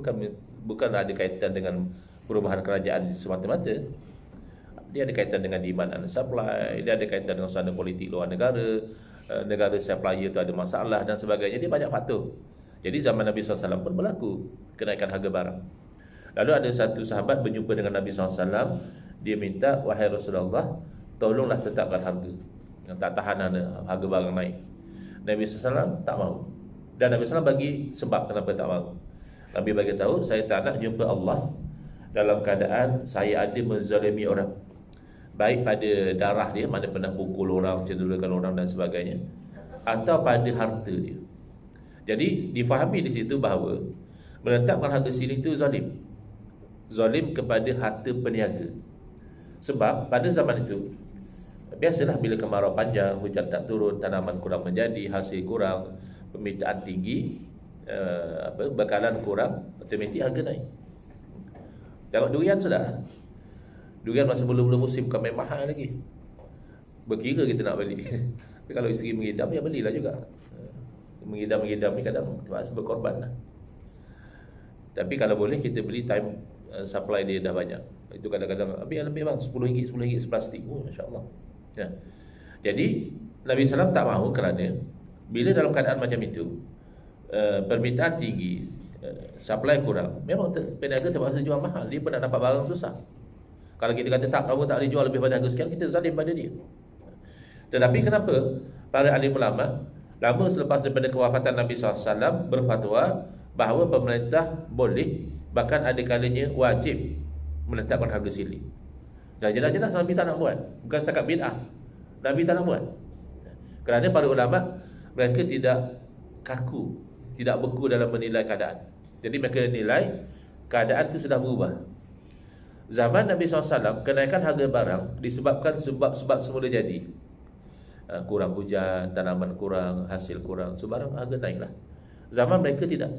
bukan ada kaitan dengan perubahan kerajaan semata-mata. Dia ada kaitan dengan demand and supply. Dia ada kaitan dengan suasana politik luar negara. Negara supplier tu ada masalah dan sebagainya. Dia banyak faktor. Jadi zaman Nabi SAW pun berlaku kenaikan harga barang. Lalu ada satu sahabat berjumpa dengan Nabi SAW. Dia minta, wahai Rasulullah, tolonglah tetapkan harga. Yang tak tahan harga barang naik. Nabi SAW tak mahu. Dan Nabi SAW bagi sebab kenapa tak mahu. Nabi bagi tahu, saya tak nak jumpa Allah dalam keadaan saya ada menzalimi orang, baik pada darah dia, mana pernah pukul orang, cederakan orang dan sebagainya, atau pada harta dia. Jadi difahami di situ bahawa menetapkan harga ceiling itu zalim. Zalim kepada harta peniaga. Sebab pada zaman itu biasalah bila kemarau panjang, hujan tak turun, tanaman kurang menjadi, hasil kurang, permintaan tinggi, bekalan kurang, automatik harga naik. Tengok durian sudah. Durian masa belum musim bukan main mahal lagi. Berkira kita nak beli. Tapi kalau isteri mengidam, ya belilah juga. Mengidam ni kadang terpaksa berkorban lah. Tapi kalau boleh kita beli time supply dia dah banyak. Itu kadang-kadang lebih bang, RM10 seplastik. Masya-Allah. Ya. Jadi Nabi SAW tak mahu kerana bila dalam keadaan macam itu, permintaan tinggi, supply kurang, memang peniaga terpaksa jual mahal. Dia pun nak dapat barang susah. Kalau kita kata tak, kamu tak boleh jual lebih pada harga sekian, kita zalim pada dia. Tetapi kenapa para alim ulama lama selepas daripada kewafatan Nabi SAW berfatwa bahawa pemerintah boleh, bahkan ada kalanya wajib menetapkan harga sili. Dan jelas-jelas Nabi tak nak buat. Bukan setakat bid'ah, Nabi tak nak buat. Kerana para ulama mereka tidak kaku, tidak beku dalam menilai keadaan. Jadi mereka nilai keadaan itu sudah berubah. Zaman Nabi SAW, kenaikan harga barang disebabkan sebab-sebab semula jadi. Kurang hujan, tanaman kurang, hasil kurang, so barang harga naiklah. Zaman mereka tidak.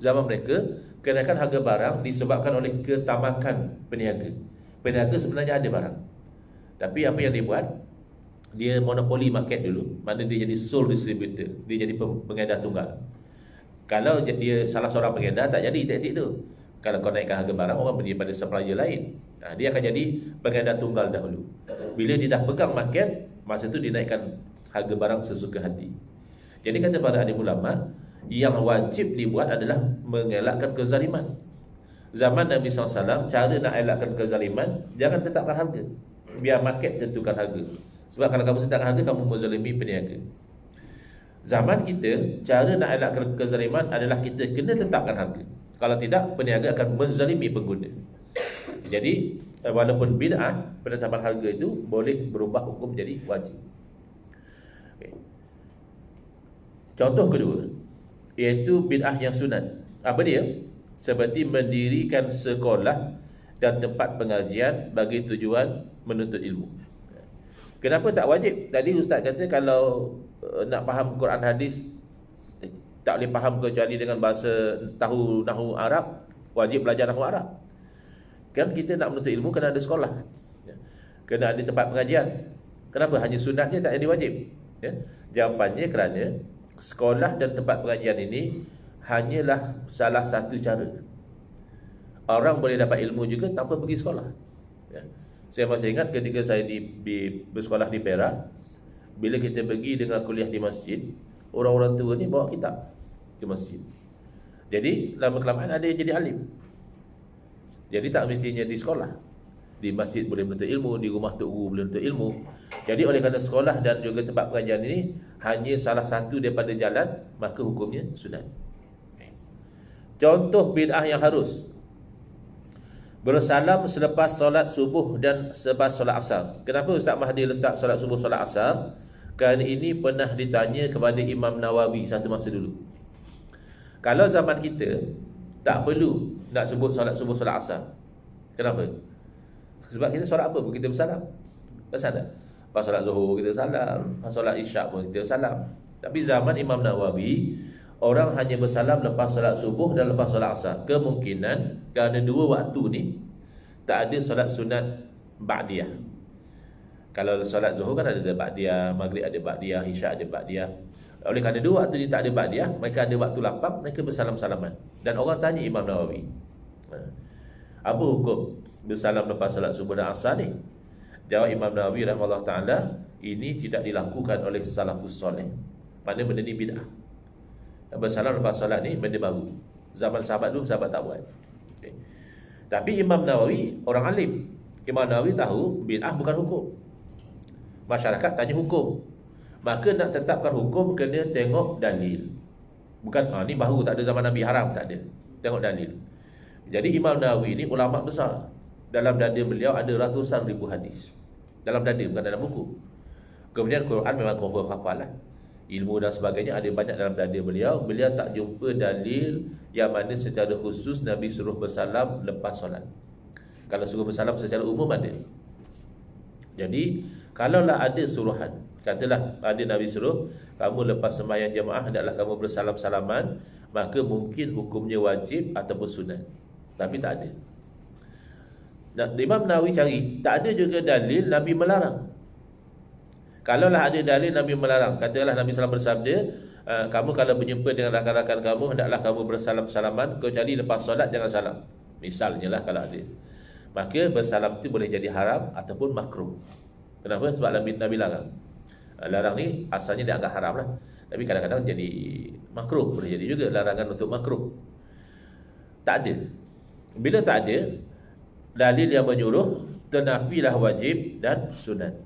Zaman mereka, kenaikan harga barang disebabkan oleh ketamakan peniaga. Peniaga sebenarnya ada barang, tapi apa yang dia buat, dia monopoli market dulu. Mana dia jadi sole distributor, dia jadi pengedar tunggal. Kalau dia salah seorang pengedar, tak jadi taktik tu. Kalau kau naikkan harga barang, orang beli pada supplier lain. Dia akan jadi pengedar tunggal dahulu. Bila dia dah pegang market, masa tu dia naikkan harga barang sesuka hati. Jadi kata para alim ulama, yang wajib dibuat adalah mengelakkan kezaliman. Zaman Nabi SAW, cara nak elakkan kezaliman, jangan tetapkan harga, biar market tentukan harga. Sebab kalau kamu tetapkan harga, kamu menzalimi peniaga. Zaman kita, cara nak elakkan kezaliman adalah kita kena tetapkan harga. Kalau tidak, peniaga akan menzalimi pengguna. Jadi walaupun bid'ah, penetapan harga itu boleh berubah hukum jadi wajib. Contoh kedua, iaitu bid'ah yang sunat. Apa dia? Seperti mendirikan sekolah dan tempat pengajian bagi tujuan menuntut ilmu. Kenapa tak wajib? Tadi Ustaz kata kalau nak faham Quran hadis tak boleh faham kecuali dengan bahasa tahu nahwu Arab, wajib belajar nahwu Arab. Kan kita nak menuntut ilmu kena ada sekolah, kena ada tempat pengajian. Kenapa hanya sunat je tak jadi wajib? Jawapannya kerana sekolah dan tempat pengajian ini hanyalah salah satu cara. Orang boleh dapat ilmu juga tanpa pergi sekolah. Saya masih ingat ketika saya bersekolah di Perak, bila kita pergi dengan kuliah di masjid, orang-orang tua ni bawa kitab ke masjid. Jadi lama-kelamaan ada yang jadi alim. Jadi tak mestinya di sekolah. Di masjid boleh menuntut ilmu, di rumah tok guru boleh menuntut ilmu. Jadi oleh kerana sekolah dan juga tempat pengajian ini hanya salah satu daripada jalan, maka hukumnya sunat. Contoh bid'ah yang harus: bersalam selepas solat subuh dan selepas solat asar. Kenapa Ustaz Mahdi letak solat subuh, solat asar? Kerana ini pernah ditanya kepada Imam Nawawi satu masa dulu. Kalau zaman kita, tak perlu nak sebut solat subuh, solat asar. Kenapa? Sebab kita solat apa pun kita bersalam. Pasal tak? Pas solat zuhur kita salam, pas solat isyak pun kita salam. Tapi zaman Imam Nawawi, orang hanya bersalam lepas solat subuh dan lepas solat asar. Kemungkinan kerana dua waktu ni tak ada solat sunat ba'diyah. Kalau solat zuhur kan ada ba'diyah, maghrib ada ba'diyah, isyak ada ba'diyah. Oleh kerana dua waktu ni tak ada ba'diyah, mereka ada waktu lapang, mereka bersalam-salaman. Dan orang tanya Imam Nawawi, apa hukum bersalam lepas solat subuh dan asar ni? Jawab Imam Nawawi rahimahullah ta'ala, ini tidak dilakukan oleh salafus soleh. Pada benda ni bid'ah. Bersalam lepas solat ni benda baru. Zaman sahabat dulu sahabat tak buat. Tapi Imam Nawawi orang alim. Imam Nawawi tahu bid'ah bukan hukum. Masyarakat tanya hukum, maka nak tetapkan hukum kena tengok dalil. Bukan ni baru, tak ada zaman Nabi, haram, tak ada. Tengok dalil. Jadi Imam Nawawi ni ulama besar. Dalam dada beliau ada ratusan ribu hadis. Dalam dada, bukan dalam buku. Kemudian Quran memang confirm hafal lah. Ilmu dan sebagainya ada banyak dalam dada beliau. Beliau tak jumpa dalil yang mana secara khusus Nabi suruh bersalam lepas solat. Kalau suruh bersalam secara umum ada. Jadi kalaulah ada suruhan, katalah ada Nabi suruh kamu lepas sembahyang jemaah hendaklah kamu bersalam-salaman, maka mungkin hukumnya wajib ataupun sunat. Tapi tak ada. Imam Nawawi cari, tak ada juga dalil Nabi melarang. Kalaulah ada dalil Nabi melarang, katalah Nabi SAW bersabda, kamu kalau berjumpa dengan rakan-rakan kamu hendaklah kamu bersalam-salaman, kecuali lepas solat jangan salam. Misalnya lah kalau ada. Maka bersalam itu boleh jadi haram ataupun makruh. Kenapa? Sebab Nabi larang. Larang ni asalnya dia agak haram lah, tapi kadang-kadang jadi makruh. Boleh jadi juga larangan untuk makruh. Tak ada. Bila tak ada dalil yang menyuruh, ternafilah wajib dan sunat.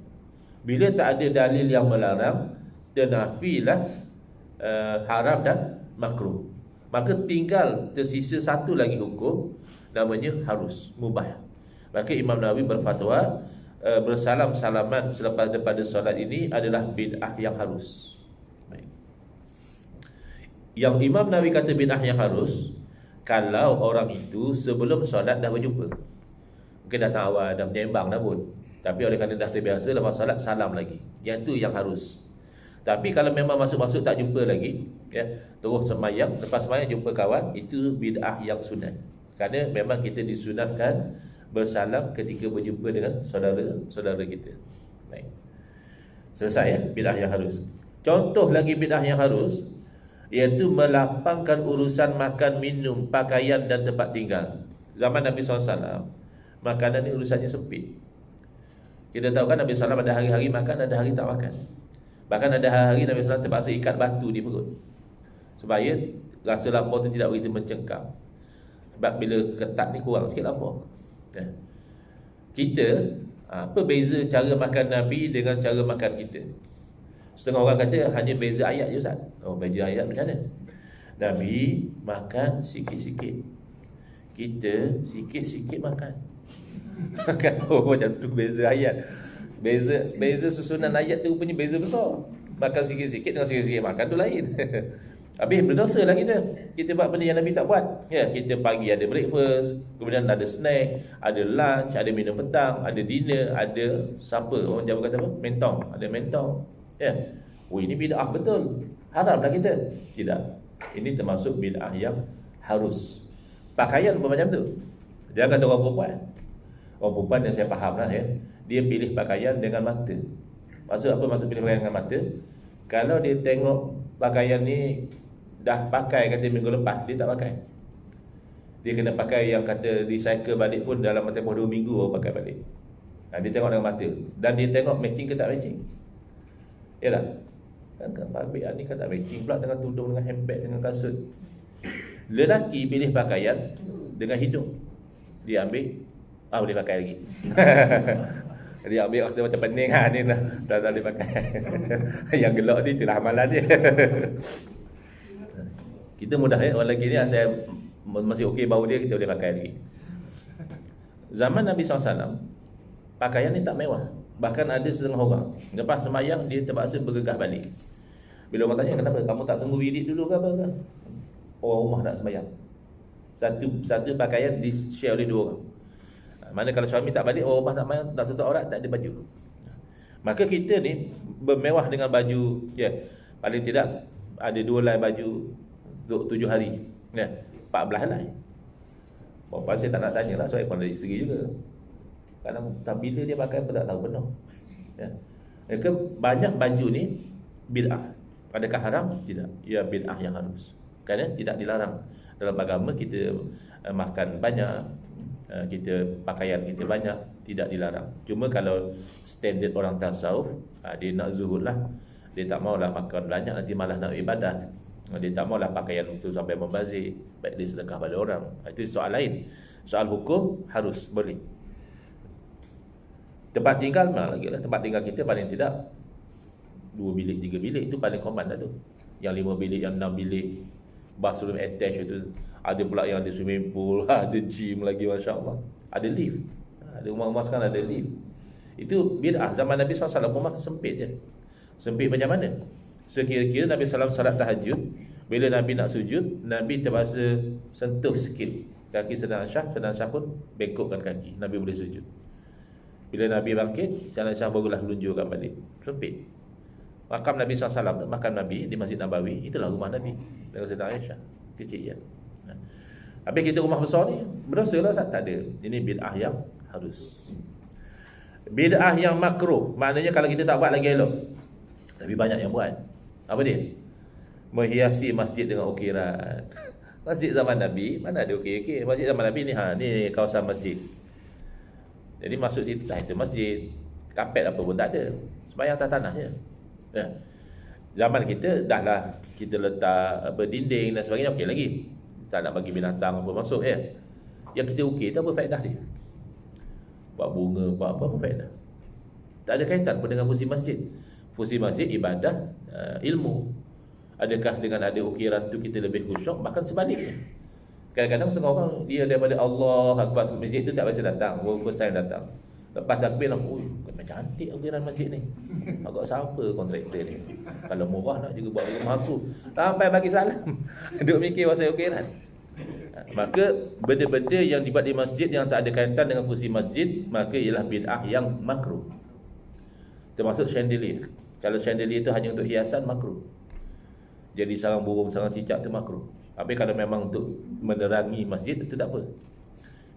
Bila tak ada dalil yang melarang, ternafilah haram dan makruh. Maka tinggal tersisa satu lagi hukum, namanya harus, mubah. Maka Imam Nawawi berfatwa bersalam-salaman selepas daripada solat ini adalah bid'ah yang harus. Baik. Yang Imam Nawawi kata bid'ah yang harus, kalau orang itu sebelum solat dah berjumpa, mungkin datang awal, dah menyembang dah pun, tapi oleh kerana dah terbiasa, lepas solat salam lagi, yang tu yang harus. Tapi kalau memang masuk-masuk tak jumpa lagi, ya, terus sembahyang, lepas sembahyang jumpa kawan, itu bid'ah yang sunat. Kerana memang kita disunatkan bersalam ketika berjumpa dengan saudara-saudara kita. Baik. Selesai ya, bid'ah yang harus. Contoh lagi bid'ah yang harus, iaitu melapangkan urusan makan, minum, pakaian dan tempat tinggal. Zaman Nabi SAW, makanan ni urusannya sempit. Kita tahu kan Nabi SAW ada hari-hari makan, ada hari tak makan. Bahkan ada hari-hari Nabi SAW terpaksa ikat batu di perut, supaya rasa lapar tu tidak begitu mencengkam. Sebab bila ketat ni kurang sikit lapar. Kita, apa beza cara makan Nabi dengan cara makan kita? Setengah orang kata hanya beza ayat je Ustaz. Oh, beza ayat macam mana? Nabi makan sikit-sikit, kita sikit-sikit makan. Kan macam tu beza ayat. Beza susunan ayat tu punya beza besar. Makan sikit-sikit dengan sikit-sikit makan tu lain. Habis berdosa lah kita. Kita buat benda yang Nabi tak buat. Ya, kita pagi ada breakfast, kemudian ada snack, ada lunch, ada minum petang, ada dinner, ada supper. Orang Jawa kata apa? Mentong. Ada mentong. Ya. Oh, ini bid'ah betul. Haram lah kita. Tidak. Ini termasuk bid'ah yang harus. Pakaian pun macam tu. Jangan kata orang perempuan. Orang perempuan yang saya faham lah ya, dia pilih pakaian dengan mata. Maksud apa maksud pilih pakaian dengan mata? Kalau dia tengok pakaian ni dah pakai kata minggu lepas, dia tak pakai. Dia kena pakai yang kata recycle balik pun dalam tempoh 2 minggu baru pakai balik. Dia tengok dengan mata. Dan dia tengok matching ke tak matching. Yalah. Kan Pak ni kata matching pula dengan tudung, dengan handbag, dengan kasut. Lelaki pilih pakaian dengan hidung. Dia ambil, boleh pakai lagi. Dia ambil rasa macam pening ni lah. Tak boleh pakai. Yang gelak ni itulah amalan dia. Kita mudah ya, orang lelaki ni saya masih okey bau dia, kita boleh pakai lagi. Zaman Nabi SAW, pakaian ni tak mewah. Bahkan ada setengah orang lepas sembahyang dia terpaksa bergegah balik. Bila orang tanya kenapa, kamu tak tunggu wirid dulu ke apa ke? Orang rumah nak sembahyang, Satu pakaian di-share oleh 2 orang. Mana kalau suami tak balik, orang rumah nak tutup aurat, tak ada baju. Maka kita ni bermewah dengan baju, ya, paling tidak ada 2 helai baju untuk 7 hari, ya, 14 helai. Bapak saya tak nak tanya lah, soal pun ada isteri juga. Kadang bila dia pakai pun tak tahu penuh, ya. Maka banyak baju ni bid'ah. Adakah haram? Tidak. Ia bid'ah yang harus. Kerana tidak dilarang. Dalam agama kita makan banyak, kita pakaian kita banyak, tidak dilarang. Cuma kalau standard orang tasawuf, dia nak zuhud lah. Dia tak maulah makan banyak, nanti malah nak ibadah. Dia tak maulah pakaian itu sampai membazir, baik dia sedekah pada orang. Itu soal lain. Soal hukum harus, boleh. Tempat tinggal lagi lah. Tempat tinggal kita paling tidak 2 bilik, 3 bilik, itu paling common lah tu. Yang 5 bilik, yang 6 bilik, bathroom attached itu. Ada pula yang ada swimming pool, ada gym lagi, Masya Allah. Ada lift. Ada rumah-rumah sekarang ada lift. Itu bid'ah. Zaman Nabi SAW rumah sempit je. Sempit macam mana? Sekira-kira Nabi SAW salat tahajud, bila Nabi nak sujud, Nabi terpaksa sentuh sikit kaki Sayyidina Aisyah pun bengkokkan kaki, Nabi boleh sujud. Bila Nabi bangkit, Sayyidina Aisyah barulah lunjurkan balik. Sempit. Makam Nabi SAW, makam Nabi di Masjid Nabawi, itulah rumah Nabi dengan Sayyidina Aisyah. Kecil je. Habis kita rumah besar ni, berdosa lah, tak ada. Ini bid'ah yang harus. Bid'ah yang makruh, maknanya kalau kita tak buat lagi elok. Tapi banyak yang buat. Apa dia? Menghiasi masjid dengan ukiran. Masjid zaman Nabi, mana ada ukir-ukir? Masjid zaman Nabi ni, ni kawasan masjid. Jadi masuk situ, itu masjid. Kapet apa pun tak ada. Sembahyang atas tanah je. Ya. Zaman kita dah lah, kita letak dinding dan sebagainya, okey lagi. Tak nak bagi binatang apa masuk, ya. Yang kita ukir tu apa faedah dia? Buat bunga, buat apa faedah? Tak ada kaitan pun dengan fungsi masjid. Fungsi masjid ibadah, ilmu. Adakah dengan ada ukiran tu kita lebih khusyuk? Bahkan sebaliknya. Kadang-kadang setengah orang dia daripada Allah Akbar masjid tu tak biasa datang, first time datang. Lepas takbir lah, macam cantik ukiran masjid ni. Agak siapa kontraktor ni? Kalau murah nak juga buat rumah aku. Sampai bagi salam. Duk mikir pasal ukiran. Maka benda-benda yang dibuat di masjid yang tak ada kaitan dengan fungsi masjid, maka ialah bid'ah yang makruh. Termasuk chandelier. Kalau chandelier itu hanya untuk hiasan, makruh. Jadi sarang burung, sarang cicak tu makruh. Tapi kalau memang untuk menerangi masjid, itu tak apa.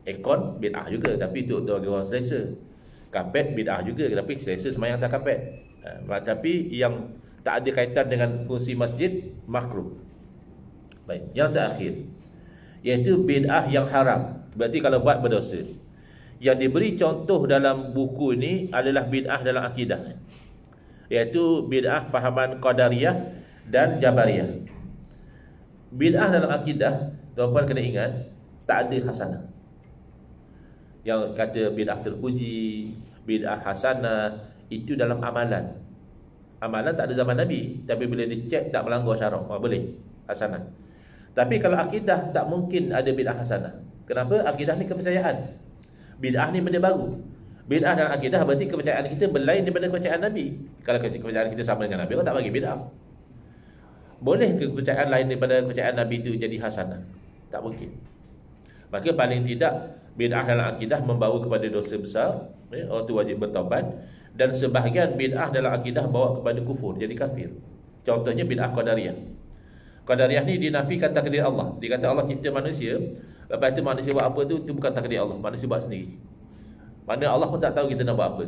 Aircon bid'ah juga, tapi itu untuk orang selesa. Kapet bid'ah juga, tapi selesa semayang atas kapet. Tapi yang tak ada kaitan dengan fungsi masjid, makruh. Baik, yang terakhir, iaitu bid'ah yang haram. Berarti kalau buat berdosa. Yang diberi contoh dalam buku ini adalah bid'ah dalam akidah, iaitu bid'ah fahaman Qadariyah dan Jabariyah. Bid'ah dalam akidah, tuan-tuan kena ingat, tak ada hasanah. Yang kata bid'ah terpuji, bid'ah hasanah, itu dalam amalan. Amalan tak ada zaman Nabi, tapi bila dicek tak melanggar syarak, boleh hasanah. Tapi kalau akidah tak mungkin ada bid'ah hasanah. Kenapa? Akidah ni kepercayaan. Bid'ah ni benda baru. Bid'ah dalam akidah berarti kepercayaan kita berlain daripada kepercayaan Nabi. Kalau kepercayaan kita sama dengan Nabi, orang tak bagi bid'ah. Boleh ke kepercayaan lain daripada kepercayaan Nabi itu jadi hasanah? Tak mungkin. Maka paling tidak bid'ah dalam akidah membawa kepada dosa besar, orang tu wajib bertaubat. Dan sebahagian bid'ah dalam akidah bawa kepada kufur, jadi kafir. Contohnya bid'ah Qadariyah. Qadariyah ni dinafikan takdir Allah. Dia kata Allah cipta manusia, lepas itu manusia buat apa tu bukan takdir Allah, manusia buat sendiri. Mana Allah pun tak tahu kita nak buat apa.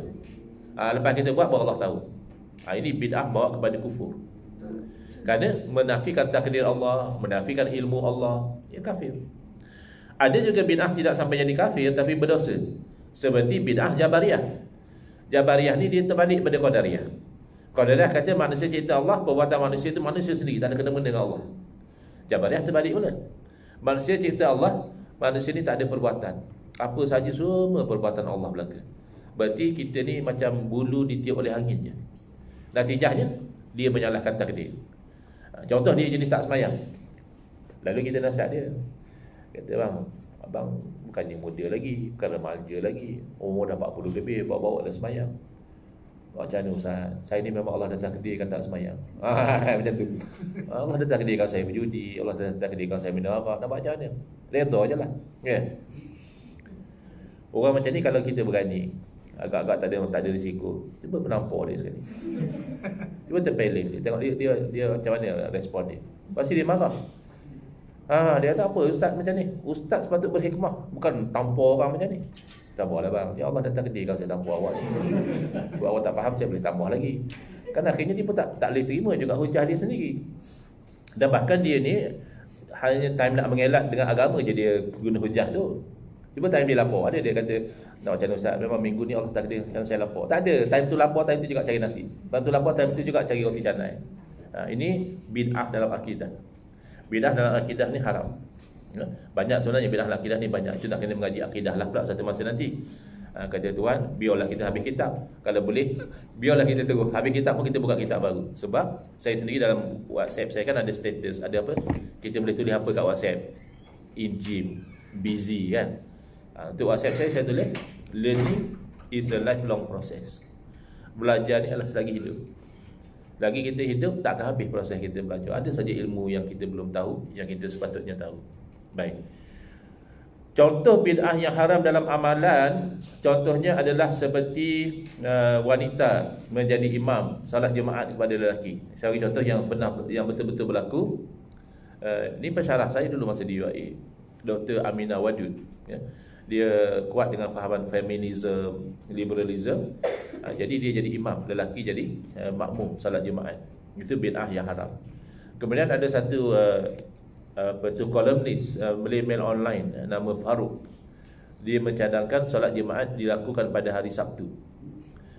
Lepas kita buat baru Allah tahu. Ini bid'ah bawa kepada kufur. Kerana menafikan takdir Allah, menafikan ilmu Allah, ya kafir. Ada juga bid'ah tidak sampai jadi kafir tapi berdosa. Seperti bid'ah Jabariyah. Jabariyah ni dia terbalik pada Qadariyah. Qadariyah kata manusia cipta Allah, perbuatan manusia itu manusia sendiri, tak ada kena-mena dengan Allah. Jabariyah terbalik pula. Manusia cipta Allah, manusia ni tak ada perbuatan. Apa saja semua perbuatan Allah belaka. Berarti kita ni macam bulu ditiup oleh angin je. Natijahnya dia menyalahkan takdir. Contoh dia jenis tak semayang. Lalu kita nasihat dia, kata bang, abang bukannya muda lagi, bukan remaja lagi, umur dah 40 lebih, bawa-bawa dah semayang. Macam mana Ustaz? Saya ni memang Allah dah takdirkan tak semayang. Macam tu. Allah dah takdirkan saya berjudi, Allah dah takdirkan saya minum arak. Nak macam mana? Redha je lah. Orang macam ni kalau kita berani, agak-agak tak ada risiko, cuba menampar dia sekali. Cuba terpeling dia, tengok dia macam mana respon dia. Pasti dia marah. Dia kata apa ustaz macam ni? Ustaz sepatut berhikmah, bukan tampar orang macam ni. Sabarlah bang, ya Allah dah takdirkan saya tampar awak ni. Buat awak tak faham, saya boleh tambah lagi. Kan akhirnya dia pun tak boleh terima juga hujah dia sendiri. Dan bahkan dia ni hanya time nak mengelak dengan agama je dia guna hujah tu. Cuba time dia lapor, ada dia kata, nak macam mana ustaz, memang minggu ni Allah takdirkan saya lapor. Tak ada, time tu lapor, time tu juga cari nasi. Time tu lapor, time tu juga cari roti canai. Ini bid'ah dalam akidah. Bid'ah dalam akidah ni haram. Banyak sebenarnya bid'ah dalam akidah ni banyak. Itu nak kena mengaji akidah lah pula satu masa nanti. Kata tuan, biarlah kita habis kitab. Kalau boleh, biarlah kita terus habis kitab pun kita buka kitab baru. Sebab saya sendiri dalam WhatsApp saya kan ada status, ada apa? Kita boleh tulis apa kat WhatsApp? In gym, busy kan. Untuk WhatsApp saya tulis, learning is a lifelong process. Belajar ni adalah selagi hidup. Lagi kita hidup, takkan habis proses kita belajar. Ada saja ilmu yang kita belum tahu, yang kita sepatutnya tahu. Baik. Contoh bid'ah yang haram dalam amalan, contohnya adalah seperti wanita menjadi imam salat jemaat kepada lelaki. Saya bagi contoh yang betul-betul berlaku. Ini pensyarah saya dulu masa di UAE, Dr. Aminah Wadud, ya. Dia kuat dengan fahaman feminism, liberalism. Jadi dia jadi imam, lelaki jadi makmum salat jemaat. Itu bid'ah yang haram. Kemudian ada satu kolumnis Malay Mail Online, nama Farouk. Dia mencadangkan solat jemaat dilakukan pada hari Sabtu.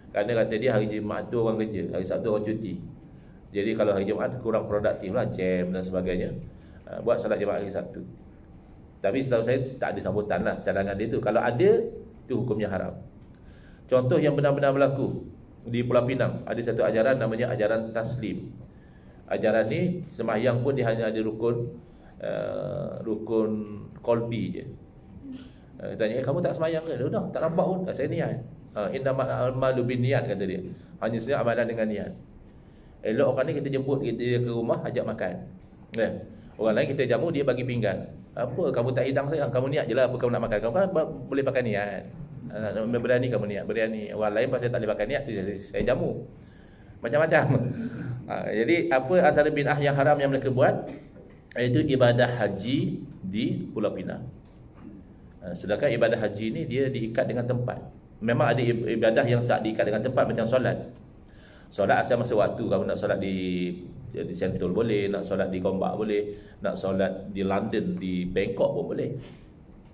Kerana kata dia hari Jumaat tu orang kerja, hari Sabtu orang cuti. Jadi kalau hari Jumaat kurang produktif lah, jam dan sebagainya. Buat solat jemaat hari Sabtu. Tapi setahu saya tak ada sambutan lah cadangan dia tu. Kalau ada, tu hukumnya haram. Contoh yang benar-benar berlaku, di Pulau Pinang ada satu ajaran namanya ajaran taslim. Ajaran ni sembahyang pun dia hanya ada rukun qalbi je. Tanya, kamu tak sembahyang ke? Dah, tak nampak pun. Saya niat. Innamal a'malu binniyat, kata dia. Hanya saja amalan dengan niat. Elok orang ni kita jemput kita ke rumah, ajak makan. Orang lain kita jamu, dia bagi pinggan. Apa kamu tak hidang saya? Kamu niat je lah apa kamu nak makan. Kamu kan boleh pakai niat. Berani kamu niat, berani. Orang lain pasal tak boleh pakai niat, saya jamu. Macam-macam. Jadi apa antara bid'ah yang haram yang mereka buat, iaitu ibadah haji di Pulau Pinang. Sedangkan ibadah haji ni dia diikat dengan tempat. Memang ada ibadah yang tak diikat dengan tempat, macam solat. Solat asal masa waktu. Kamu nak solat di Sentul boleh, nak solat di Gombak boleh, nak solat di London, di Bangkok pun boleh.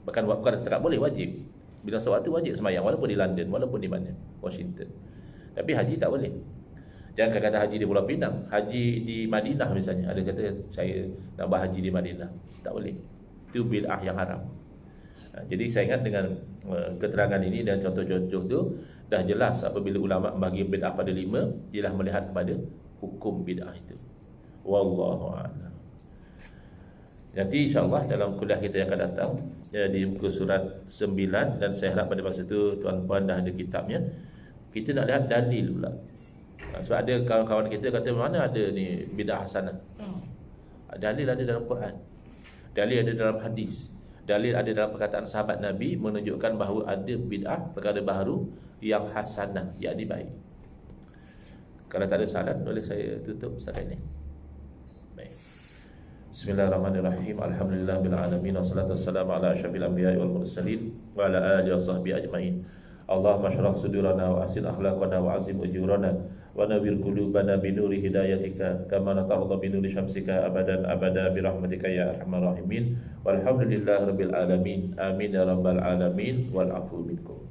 Bukan cakap boleh, wajib. Bila waktu wajib sembahyang, walaupun di London, walaupun di mana, Washington. Tapi haji tak boleh. Jangan kata haji di Pulau Pinang, haji di Madinah misalnya. Ada kata saya nak buat haji di Madinah, tak boleh. Itu bid'ah yang haram. Jadi saya ingat dengan keterangan ini dan contoh-contoh tu dah jelas apabila ulama bagi bid'ah pada 5, ialah melihat kepada hukum bid'ah itu. Wallahu a'lam. Nanti insya-Allah dalam kuliah kita yang akan datang, di muka surat 9, dan saya harap pada masa itu tuan-tuan dah ada kitabnya. Kita nak lihat dalil pula. Sebab ada kawan-kawan kita kata mana ada ni bid'ah hasanah. Dalil ada dalam Quran, dalil ada dalam hadis, dalil ada dalam perkataan sahabat Nabi menunjukkan bahawa ada bid'ah, perkara baru yang hasanah, yakni baik. Kalau tak ada soalan, boleh saya tutup setakat ini. Baik. Bismillahirrahmanirrahim. Alhamdulillahirabbil alamin, wassalatu wassalamu ala asyrafil anbiya'i wal mursalin wa ala alihi washabbihi ajmain. Allahumma shrah sudurana wa ahsin akhlaqana wa azim ujurana wa nawwir qulubana bi nuri hidayatika kama natarda bi nuri syamsika abadan abada bi rahmatika ya arhamar rahimin. Walhamdulillahirabbil alamin. Amin ya rabbal alamin wal afu minkum.